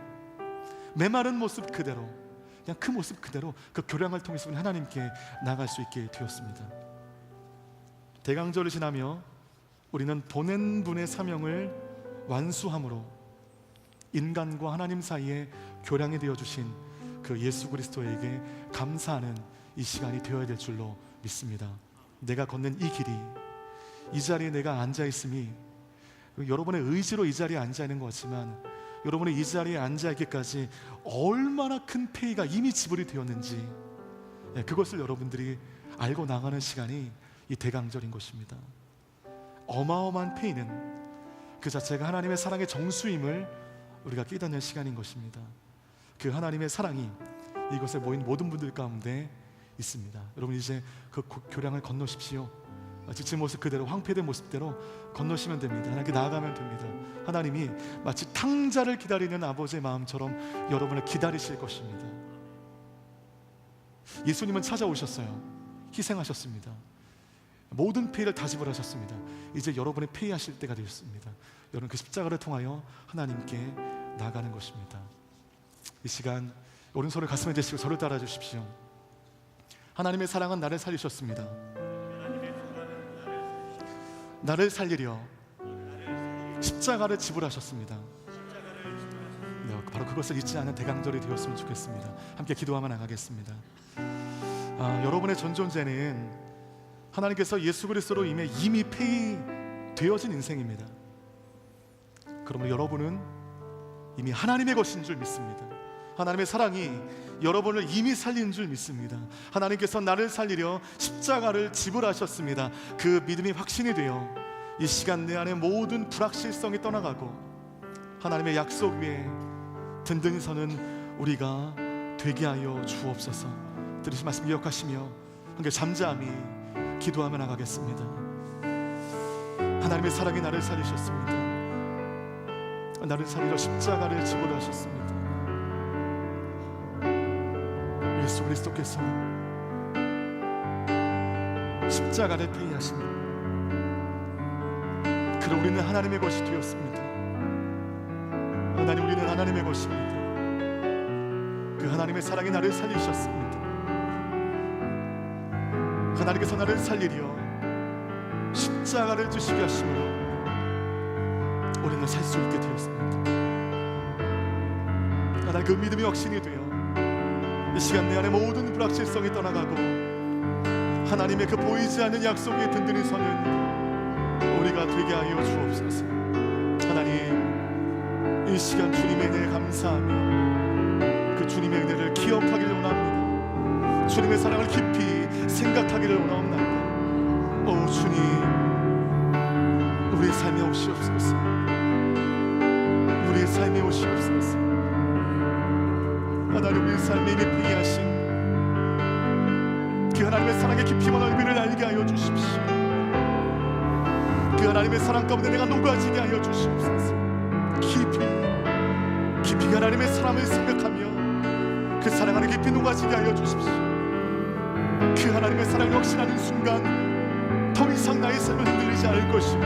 메마른 모습 그대로, 그냥 그 모습 그대로 그 교량을 통해서 우리는 하나님께 나아갈 수 있게 되었습니다. 대강절을 지나며 우리는 보낸 분의 사명을 완수함으로 인간과 하나님 사이에 교량이 되어주신 그 예수 그리스도에게 감사하는 이 시간이 되어야 될 줄로 믿습니다. 내가 걷는 이 길이, 이 자리에 내가 앉아있음이 여러분의 의지로 이 자리에 앉아있는 것 같지만 여러분의 이 자리에 앉아있기까지 얼마나 큰 페이가 이미 지불이 되었는지, 그것을 여러분들이 알고 나가는 시간이 이 대강절인 것입니다. 어마어마한 페이는 그 자체가 하나님의 사랑의 정수임을 우리가 깨닫는 시간인 것입니다. 그 하나님의 사랑이 이곳에 모인 모든 분들 가운데 있습니다. 여러분 이제 그 교량을 건너십시오. 지친 모습 그대로, 황폐된 모습대로 건너시면 됩니다. 하나님께 나아가면 됩니다. 하나님이 마치 탕자를 기다리는 아버지의 마음처럼 여러분을 기다리실 것입니다. 예수님은 찾아오셨어요. 희생하셨습니다. 모든 페이를 다 지불하셨습니다. 이제 여러분의 페이하실 때가 되었습니다. 여러분 그 십자가를 통하여 하나님께 나아가는 것입니다. 이 시간 오른손을 가슴에 대시고 저를 따라 주십시오. 하나님의 사랑은 나를 살리셨습니다. 나를 살리려 십자가를 지불하셨습니다. 네, 바로 그것을 잊지 않은 대강절이 되었으면 좋겠습니다. 함께 기도하며 나가겠습니다. 여러분의 전존재는 하나님께서 예수 그리스도로 이미 폐기되어진 인생입니다. 그러므로 여러분은 이미 하나님의 것인 줄 믿습니다. 하나님의 사랑이 여러분을 이미 살린 줄 믿습니다. 하나님께서 나를 살리려 십자가를 지불하셨습니다. 그 믿음이 확신이 되어 이 시간 내 안에 모든 불확실성이 떠나가고 하나님의 약속 위에 든든히 서는 우리가 되게 하여 주옵소서. 들으신 말씀 기억하시며 함께 잠잠히 기도하며 나가겠습니다. 하나님의 사랑이 나를 살리셨습니다. 나를 살리려 십자가를 지불하셨습니다. 예수 그리스도께서 십자가를 폐기하십니다. 그럼 우리는 하나님의 것이 되었습니다. 하나님, 우리는 하나님의 것입니다. 그 하나님의 사랑이 나를 살리셨습니다. 하나님께서 나를 살리려 십자가를 주시게 하심으로 우리는 살 수 있게 되었습니다. 하나님, 그 믿음이 확신이 되어 이 시간 내 안에 모든 불확실성이 떠나가고 하나님의 그 보이지 않는 약속에 든든히 서는 우리가 되게 하여 주옵소서. 하나님, 이 시간 주님의 은혜에 감사하며 그 주님의 은혜를 기억하기를 원합니다. 주님의 사랑을 깊이 생각하기를 원합니다. 오 주님, 우리의 삶에 오시옵소서. 우리의 삶에 오시옵소서. 하나님, 우리의 삶에 이미 폐기하신 그 하나님의 사랑의 깊이와 넓이를 알게 하여 주십시오. 그 하나님의 사랑 가운데 내가 녹아지게 하여 주시옵소서. 깊이 하나님의 사랑을 생각하며 그 사랑 안에 깊이 녹아지게 하여 주십시오. 그 하나님의 사랑을 확신하는 순간 더 이상 나의 삶은 흔들리지 않을 것이고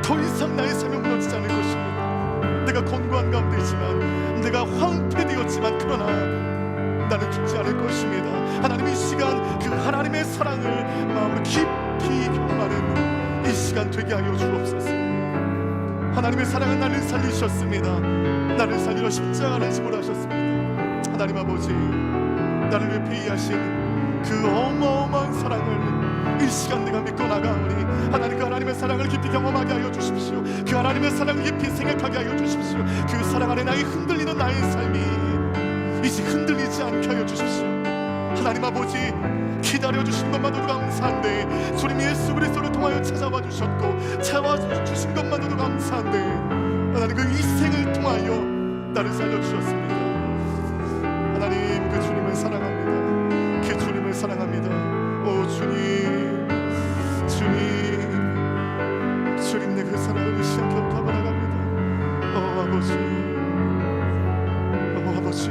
더 이상 나의 삶은 무너지지 않을 것입니다. 내가 건고한 가운데 있지만, 내가 황폐되었지만 그러나 나는 죽지 않을 것입니다. 하나님, 이 시간 그 하나님의 사랑을 마음으로 깊이 경험하는 이 시간 되게 하여 주옵소서. 하나님의 사랑은 나를 살리셨습니다. 나를 살리려 십자가를 지불하셨습니다. 하나님 아버지, 나를 위해 폐기하신 그 어마어마한 사랑을 이 시간 내가 믿고 나가오니 하나님 그 하나님의 사랑을 깊이 경험하게 하여 주십시오. 그 하나님의 사랑을 깊이 생각하게 하여 주십시오. 그 사랑 안에 나의 흔들리는 나의 삶이 이제 흔들리지 않게 하여 주십시오. 하나님 아버지, 기다려주신 것만으로도 감사한데 주님 예수 그리스도를 통하여 찾아와 주셨고 찾아주신 것만으로도 감사한데 하나님 그 희생을 통하여 나를 살려주셨습니다. 하나님 그 주님을 사랑합니다. 그 주님을 사랑합니다. 오 주님, 주님 내 그 사랑을 이 시간 기억하고 나갑니다. 오 아버지, 오 아버지,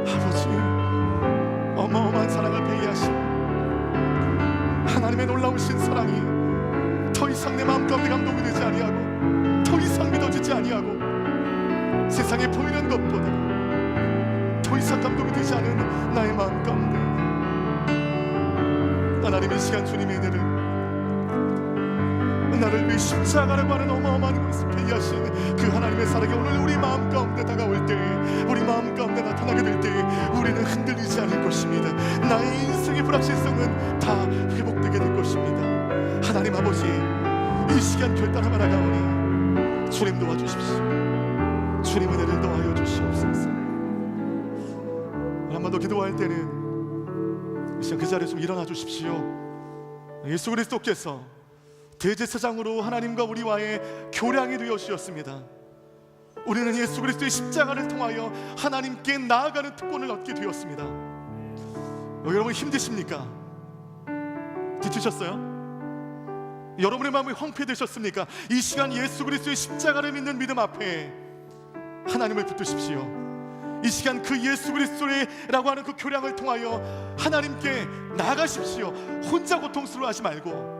아버지, 어마어마한 사랑을 배회하신 하나님의 놀라우신 사랑이 더 이상 내 마음 가운데 감동이 되지 아니하고 더 이상 믿어지지 아니하고 세상에 보이는 것보다 더 이상 감동이 되지 않은 나의 마음 가운데 하나님 이 시간 주님의 은혜를 나를 위해 십자가라고 하는 어마어마한 것을 배회하신 그 하나님의 사랑이 오늘 우리 마음 가운데 다가올 때, 우리 마음 가운데 나타나게 될 때 우리는 흔들리지 않을 것입니다. 나의 인생의 불확실성은 다 회복되게 될 것입니다. 하나님 아버지, 이 시간 결단하며 나가오니 주님 도와주십시오. 주님 은혜를 더하여 주시옵소서. 한 번 더 기도할 때는 이 시간 그 자리에 좀 일어나 주십시오. 예수 그리스도께서 대제사장으로 하나님과 우리와의 교량이 되어 주셨습니다. 우리는 예수 그리스도의 십자가를 통하여 하나님께 나아가는 특권을 얻게 되었습니다. 여러분 힘드십니까? 지치셨어요? 여러분의 마음이 황폐되셨습니까? 이 시간 예수 그리스도의 십자가를 믿는 믿음 앞에 하나님을 붙드십시오. 이 시간 그 예수 그리스도라고 하는 그 교량을 통하여 하나님께 나아가십시오. 혼자 고통스러워하지 말고,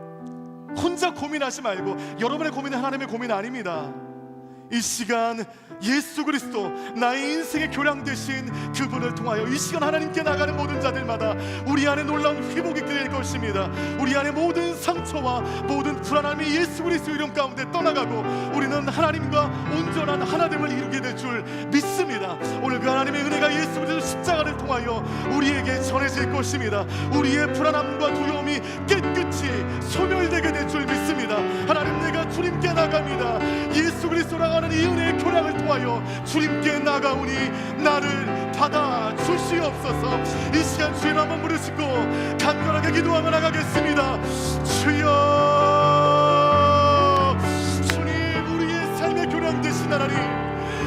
혼자 고민하지 말고. 여러분의 고민은 하나님의 고민 아닙니다. 이 시간 예수 그리스도 나의 인생의 교량 되신 그분을 통하여 이 시간 하나님께 나가는 모든 자들마다 우리 안에 놀라운 회복이 있게 될 것입니다. 우리 안에 모든 상처와 모든 불안함이 예수 그리스도 이름 가운데 떠나가고 우리는 하나님과 온전한 하나됨을 이루게 될 줄 믿습니다. 오늘 그 하나님의 은혜가 예수 그리스도 십자가를 통하여 우리에게 전해질 것입니다. 우리의 불안함과 두려움이 깨끗이 소멸되게 될 줄 믿습니다. 하나님, 내가 주님께 나갑니다. 예수 그리스도라고 하는 이 은혜의 교량을 통하여 주님께 나가오니 나를 받아 주시옵소서. 이 시간 주의 한번 부르시고 간절하게 기도하며 나가겠습니다. 주여, 주님, 우리의 삶의 교량 되신 하나님,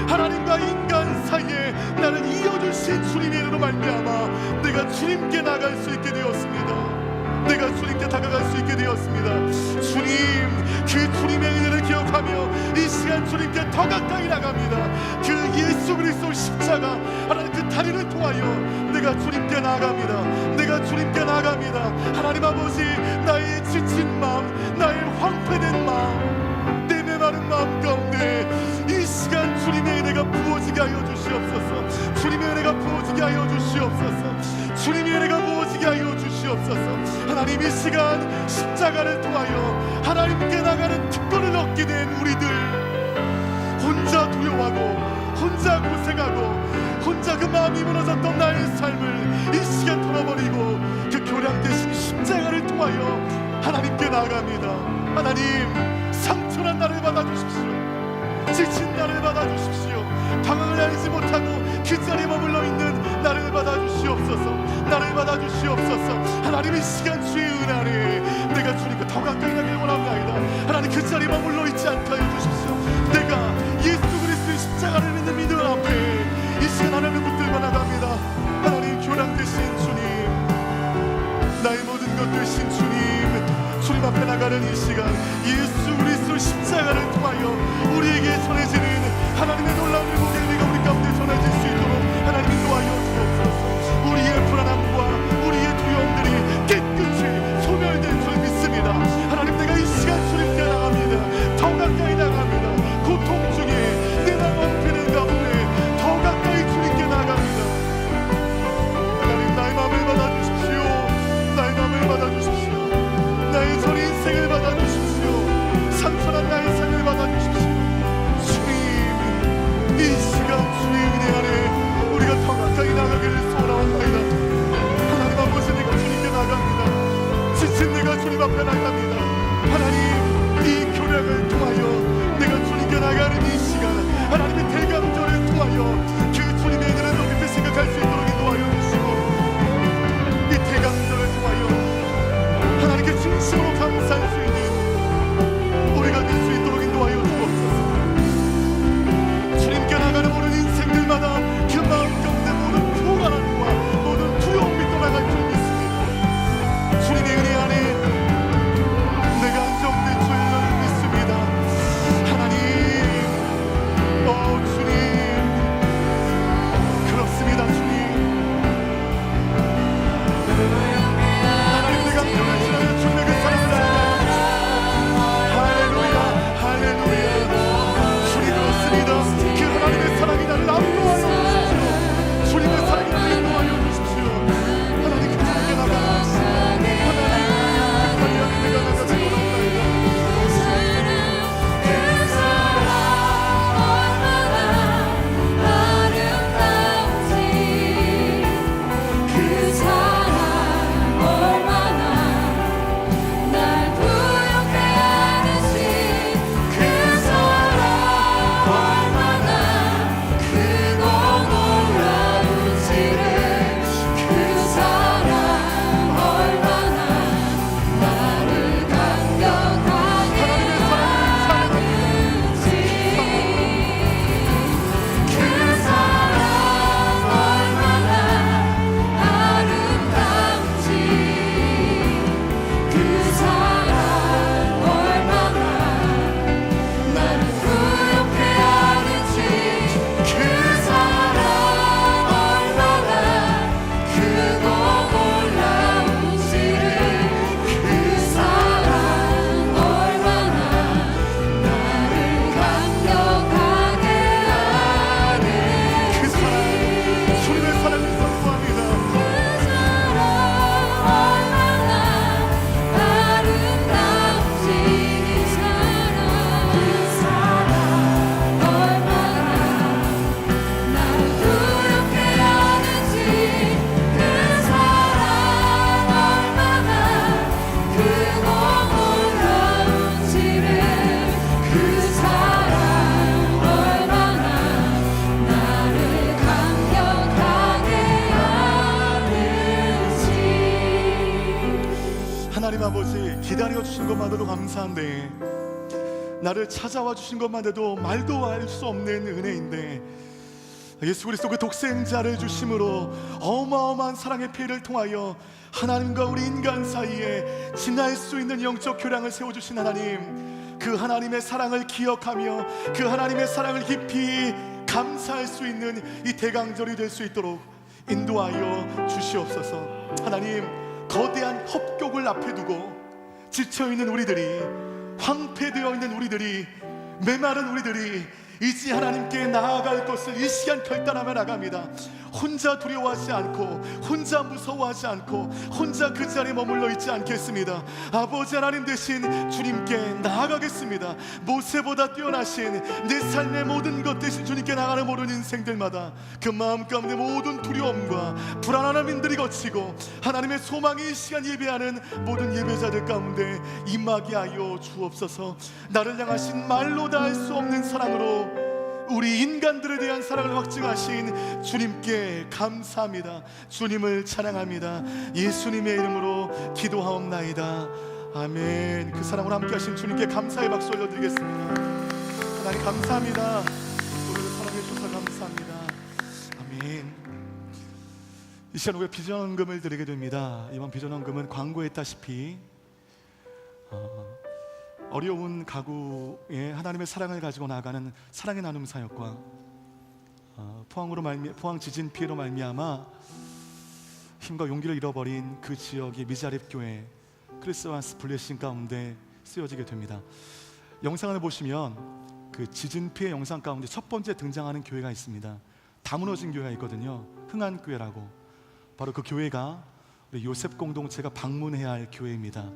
하나님과 인간 사이에 나를 이어주신 주님의 이름으로 말미암아 내가 주님께 나갈 수 있게 되었습니다. 내가 주님께 다가갈 수 있게 되었습니다. 주님, 그 주님의 은혜를 기억하며 이 시간 주님께 더 가까이 나갑니다. 그 예수 그리스도 십자가 하나님 그 다리를 통하여 내가 주님께 나아갑니다. 내가 주님께 나아갑니다. 하나님 아버지, 나의 지친 마음, 나의 황폐된 마음, 내 메마른 마음 가운데 이 시간 주님의 은혜가 부어지게 하여 주시옵소서. 주님의 은혜가 부어지게 하여 주시옵소서. 주님의 은혜가 부어지게 하여 주시옵소서. 하나님, 이 시간 십자가를 통하여 하나님께 나가는 특권을 얻게 된 우리들, 혼자 두려워하고 혼자 고생하고 혼자 그 마음이 무너졌던 나의 삶을 이 시간 털어버리고 그 교량 되신 십자가를 통하여 하나님께 나아갑니다. 하나님, 상처난 나를 받아주십시오. 지친 나를 받아주십시오. 방황을 알지 못하고 그 자리에 머물러 있는 나를 받아주시옵소서. 나를 받아주시옵소서. 하나님, 이 시간 주의 은혜 안에 내가 주님과 더 가까이 나길 원합니다. 하나님, 그 자리에 머물러 있지 않게 하여 주십시오. 내가 예수 그리스도의 십자가를 믿는 믿음 앞에 이 시간 하나님을 붙들고 나갑니다. 하나님, 교량 되신 주님, 나의 모든 것 되신 주님 앞에 나가는 이 시간 예수 그리스도 십자가를 통하여 우리에게 전해지는 하나님의 놀라운 일복의 은혜가 우리 가운데 전해질 수 있도록 하나님 인도하여 주옵소서. 우리의 불안함과 우리의 두려움들이 깨끗이 소멸될 줄 믿습니다. 하나님, 내가 이 시간 주님께 나갑니다. 더 가까이 나갑니다. 고통 중에 내 마음 황폐된 가운데 더 가까이 주님께 나갑니다. 하나님, 나의 마음을 받아주십시오. 나의 마음을 받아주십시오. 나의 전 인생을 받아주십시오. 상처난 나의 삶을 받아주십시오. 주님, 이 시간 주의 은혜 안에 우리가 더 가까이 나가기를 소원합니다. 하나님 아버지, 내가 주님께 나갑니다. 주님 앞에 나갑니다. 하나님, 이 교량을 통하여 내가 주님께 나가는 이 시간, 하나님의 대감절을 통하여 그 주님의 은혜를 더 깊이 생각할 수 있도록 인도하여 주시고, 이 대감절을 통하여 하나님께 진심으로 감사할 수 있는 우리가 될 수 있도록 인도하여 주옵소서. 주님께 나가는 모든 인생들마다 그 마음 가운데 모든 불안함과 모든 두려움이 떠나갈 줄 믿습니다. 주님의 은혜 안에 내가 안정된 줄 믿습니다. 하나님, 주님, 그렇습니다. 주님, 하나님, 내가 안정을 지나며 주님의 그 사랑을 알게 할렐루야, 할렐루야. 주님, 그렇습니다. 그 하나님의 사랑이 나를 압도하여 주십시오. 주님의 사랑이 나를 인도하여 주십시오. 하나님, 그 주님께 나가 하나님, 그 자리 안에 내가 나가지 못합니다. 하나님 아버지, 기다려 주신 것만으로도 감사한데, 나를 찾아와 주신 것만으로도 말도 할 수 없는 은혜인데, 예수 그리스도 그 독생자를 주심으로 어마어마한 사랑의 피를 통하여 하나님과 우리 인간 사이에 지날 수 있는 영적 교량을 세워주신 하나님, 그 하나님의 사랑을 기억하며 그 하나님의 사랑을 깊이 감사할 수 있는 이 대강절이 될 수 있도록 인도하여 주시옵소서. 하나님, 거대한 협곡을 앞에 두고 지쳐있는 우리들이, 황폐되어 있는 우리들이, 메마른 우리들이 이제 하나님께 나아갈 것을 이 시간 결단하며 나갑니다. 혼자 두려워하지 않고, 혼자 무서워하지 않고, 혼자 그 자리에 머물러 있지 않겠습니다. 아버지 하나님 대신 주님께 나아가겠습니다. 모세보다 뛰어나신 내 삶의 모든 것 대신 주님께 나가는 모든 인생들마다 그 마음 가운데 모든 두려움과 불안함들이 거치고 하나님의 소망이 이 시간 예배하는 모든 예배자들 가운데 임하게 하여 주옵소서. 나를 향하신 말로 다 할 수 없는 사랑으로 우리 인간들에 대한 사랑을 확증하신 주님께 감사합니다. 주님을 찬양합니다. 예수님의 이름으로 기도하옵나이다. 아멘. 그 사랑으로 함께 하신 주님께 감사의 박수 올려드리겠습니다. 하나님 감사합니다. 우리를 사랑해 주셔서 감사합니다. 아멘. 이 시간 우리가 비전헌금을 드리게 됩니다. 이번 비전헌금은 광고했다시피 어려운 가구에 하나님의 사랑을 가지고 나아가는 사랑의 나눔 사역과 포항 지진 피해로 말미암아 힘과 용기를 잃어버린 그 지역의 미자립 교회 크리스마스 블레싱 가운데 쓰여지게 됩니다. 영상을 보시면 그 지진 피해 영상 가운데 첫 번째 등장하는 교회가 있습니다. 다 무너진 교회가 있거든요. 흥안교회라고. 바로 그 교회가 우리 요셉 공동체가 방문해야 할 교회입니다.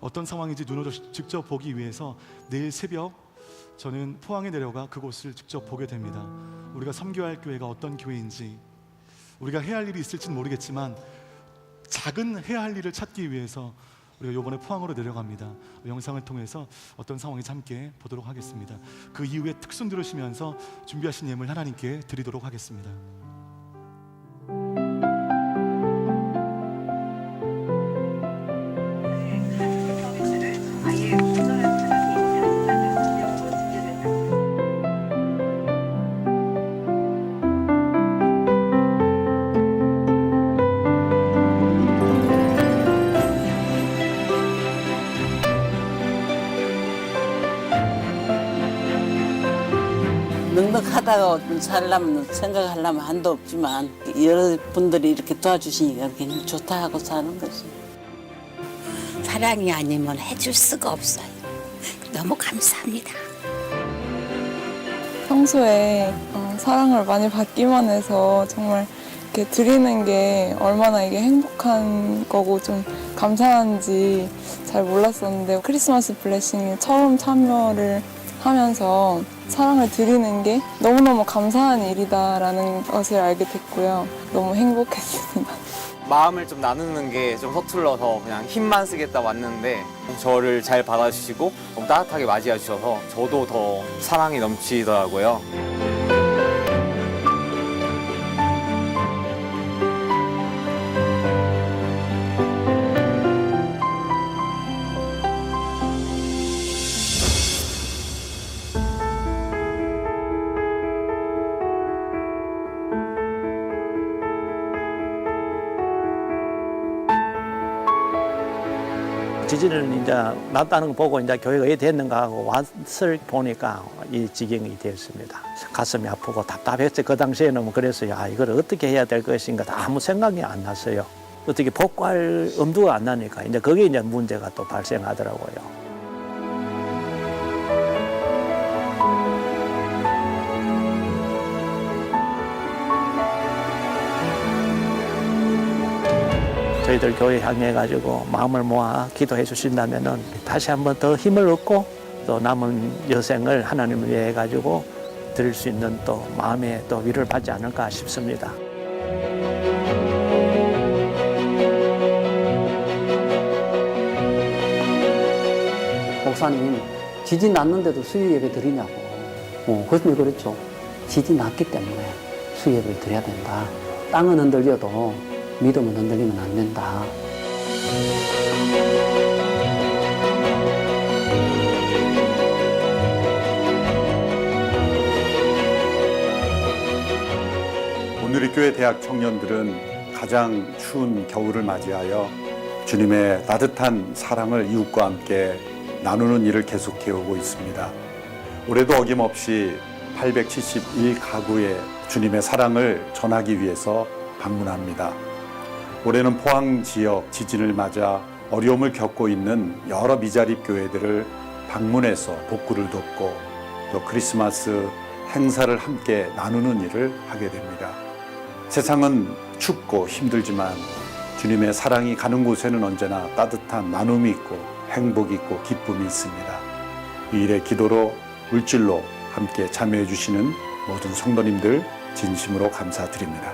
어떤 상황인지 눈으로 직접 보기 위해서 내일 새벽 저는 포항에 내려가 그곳을 직접 보게 됩니다. 우리가 섬겨야 할 교회가 어떤 교회인지, 우리가 해야 할 일이 있을지는 모르겠지만 작은 해야 할 일을 찾기 위해서 우리가 이번에 포항으로 내려갑니다. 영상을 통해서 어떤 상황인지 함께 보도록 하겠습니다. 그 이후에 특순 들으시면서 준비하신 예물 하나님께 드리도록 하겠습니다. 아예 공정한 사랑이 있는 사랑을 넉넉하다고 살려면 생각하려면 한도 없지만 여러분들이 이렇게 도와주시니까 그냥 좋다 하고 사는 거지. 사랑이 아니면 해줄 수가 없어요. 너무 감사합니다. 평소에 사랑을 많이 받기만 해서 정말 이렇게 드리는 게 얼마나 이게 행복한 거고 좀 감사한지 잘 몰랐었는데 크리스마스 블레싱에 처음 참여를 하면서 사랑을 드리는 게 너무너무 감사한 일이다라는 것을 알게 됐고요. 너무 행복했습니다. 마음을 좀 나누는 게 좀 서툴러서 그냥 힘만 쓰겠다 왔는데 저를 잘 받아주시고 너무 따뜻하게 맞이해 주셔서 저도 더 사랑이 넘치더라고요. 지진을 이제 났다는 거 보고 이제 교회가 왜 됐는가 하고 왔을 보니까 이 지경이 되었습니다. 가슴이 아프고 답답했어요. 그 당시에는 뭐 그랬어요. 아, 이걸 어떻게 해야 될 것인가 아무 생각이 안 났어요. 어떻게 복구할 엄두가 안 나니까 이제 그게 이제 문제가 또 발생하더라고요. 저희들 교회 향해 가지고 마음을 모아 기도해 주신다면은 다시 한번 더 힘을 얻고 또 남은 여생을 하나님을 위해 가지고 드릴 수 있는 또 마음의 또 위로를 받지 않을까 싶습니다. 목사님, 지진 났는데도 수요 예배 드리냐고. 그래서 그랬죠. 지진 났기 때문에 수요 예배를 드려야 된다. 땅은 흔들려도 믿음은 흔들리면 안 된다. 오늘의 교회 대학 청년들은 가장 추운 겨울을 맞이하여 주님의 따뜻한 사랑을 이웃과 함께 나누는 일을 계속해오고 있습니다. 올해도 어김없이 871가구의 주님의 사랑을 전하기 위해서 방문합니다. 올해는 포항 지역 지진을 맞아 어려움을 겪고 있는 여러 미자립 교회들을 방문해서 복구를 돕고 또 크리스마스 행사를 함께 나누는 일을 하게 됩니다. 세상은 춥고 힘들지만 주님의 사랑이 가는 곳에는 언제나 따뜻한 나눔이 있고 행복이 있고 기쁨이 있습니다. 이 일에 기도로 물질로 함께 참여해 주시는 모든 성도님들 진심으로 감사드립니다.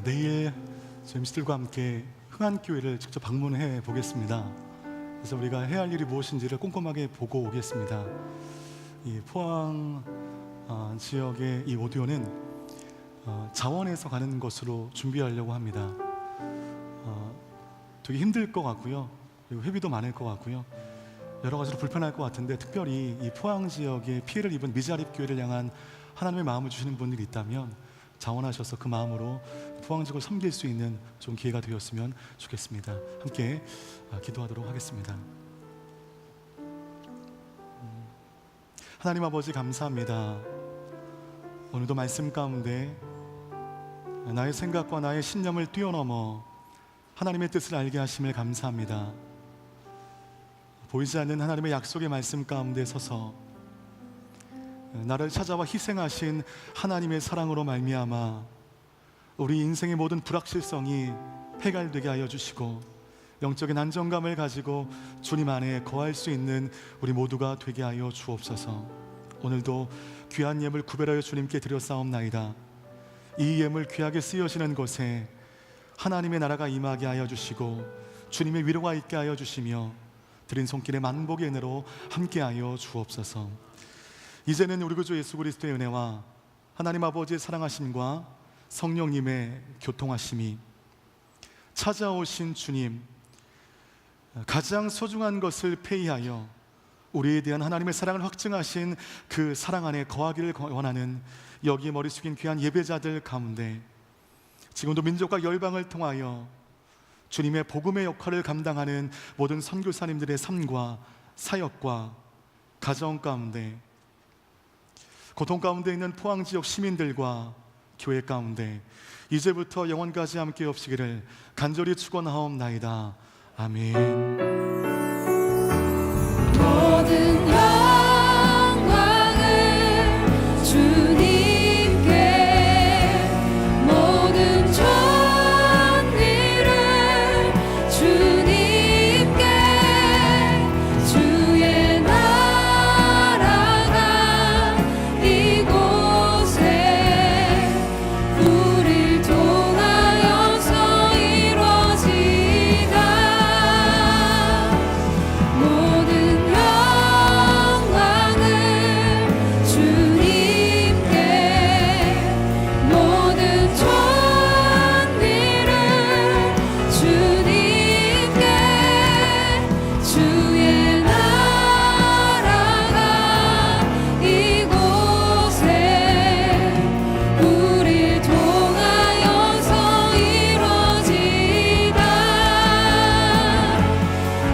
내일 저희 MC들과 함께 흥안교회를 직접 방문해 보겠습니다. 그래서 우리가 해야 할 일이 무엇인지를 꼼꼼하게 보고 오겠습니다. 이 포항 지역의 이 오디오는 자원에서 가는 것으로 준비하려고 합니다. 되게 힘들 것 같고요. 그리고 회비도 많을 것 같고요. 여러 가지로 불편할 것 같은데, 특별히 이 포항 지역에 피해를 입은 미자립 교회를 향한 하나님의 마음을 주시는 분들이 있다면 자원하셔서 그 마음으로 포항 지역을 섬길 수 있는 좀 기회가 되었으면 좋겠습니다. 함께 기도하도록 하겠습니다. 하나님 아버지, 감사합니다. 오늘도 말씀 가운데 나의 생각과 나의 신념을 뛰어넘어 하나님의 뜻을 알게 하심을 감사합니다. 보이지 않는 하나님의 약속의 말씀 가운데 서서 나를 찾아와 희생하신 하나님의 사랑으로 말미암아 우리 인생의 모든 불확실성이 해결되게 하여 주시고 영적인 안정감을 가지고 주님 안에 거할 수 있는 우리 모두가 되게 하여 주옵소서. 오늘도 귀한 예물 구별하여 주님께 드렸사옵나이다. 이 예물 귀하게 쓰여지는 곳에 하나님의 나라가 임하게 하여 주시고 주님의 위로가 있게 하여 주시며 드린 손길의 만복의 은혜로 함께하여 주옵소서. 이제는 우리 구주 예수 그리스도의 은혜와 하나님 아버지의 사랑하심과 성령님의 교통하심이 찾아오신 주님, 가장 소중한 것을 폐의하여 우리에 대한 하나님의 사랑을 확증하신 그 사랑 안에 거하기를 원하는 여기에 머리 숙인 귀한 예배자들 가운데 지금도 민족과 열방을 통하여 주님의 복음의 역할을 감당하는 모든 선교사님들의 삶과 사역과 가정 가운데, 고통 가운데 있는 포항 지역 시민들과 교회 가운데 이제부터 영원까지 함께 없으기를 간절히 축원하옵나이다. 아멘. 모든 영광을 주님께, 모든 존귀를 주님께, 주의 나라가 이곳에 우릴 통하여서 이루어지다. 모든 영광을 주님께, 모든 존귀를 주님께, 주의 나라가 이곳에 우릴 통하여서 이루어지다.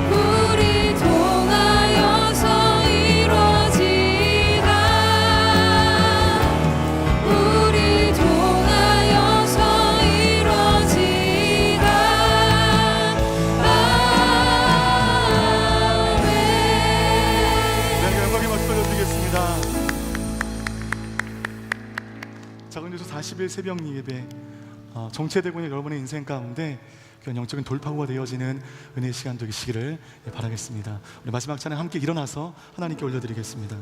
우릴 통하여서 이루어지다. 우릴 통하여서 이루어지다. 아멘. 네, 영광의 박수 올려드리겠습니다. 작은 요소 40일 새벽 예배, 정체되고 있는 여러분의 인생 가운데 그런 영적인 돌파구가 되어지는 은혜의 시간 되시기를 바라겠습니다. 우리 마지막 찬양 함께 일어나서 하나님께 올려드리겠습니다.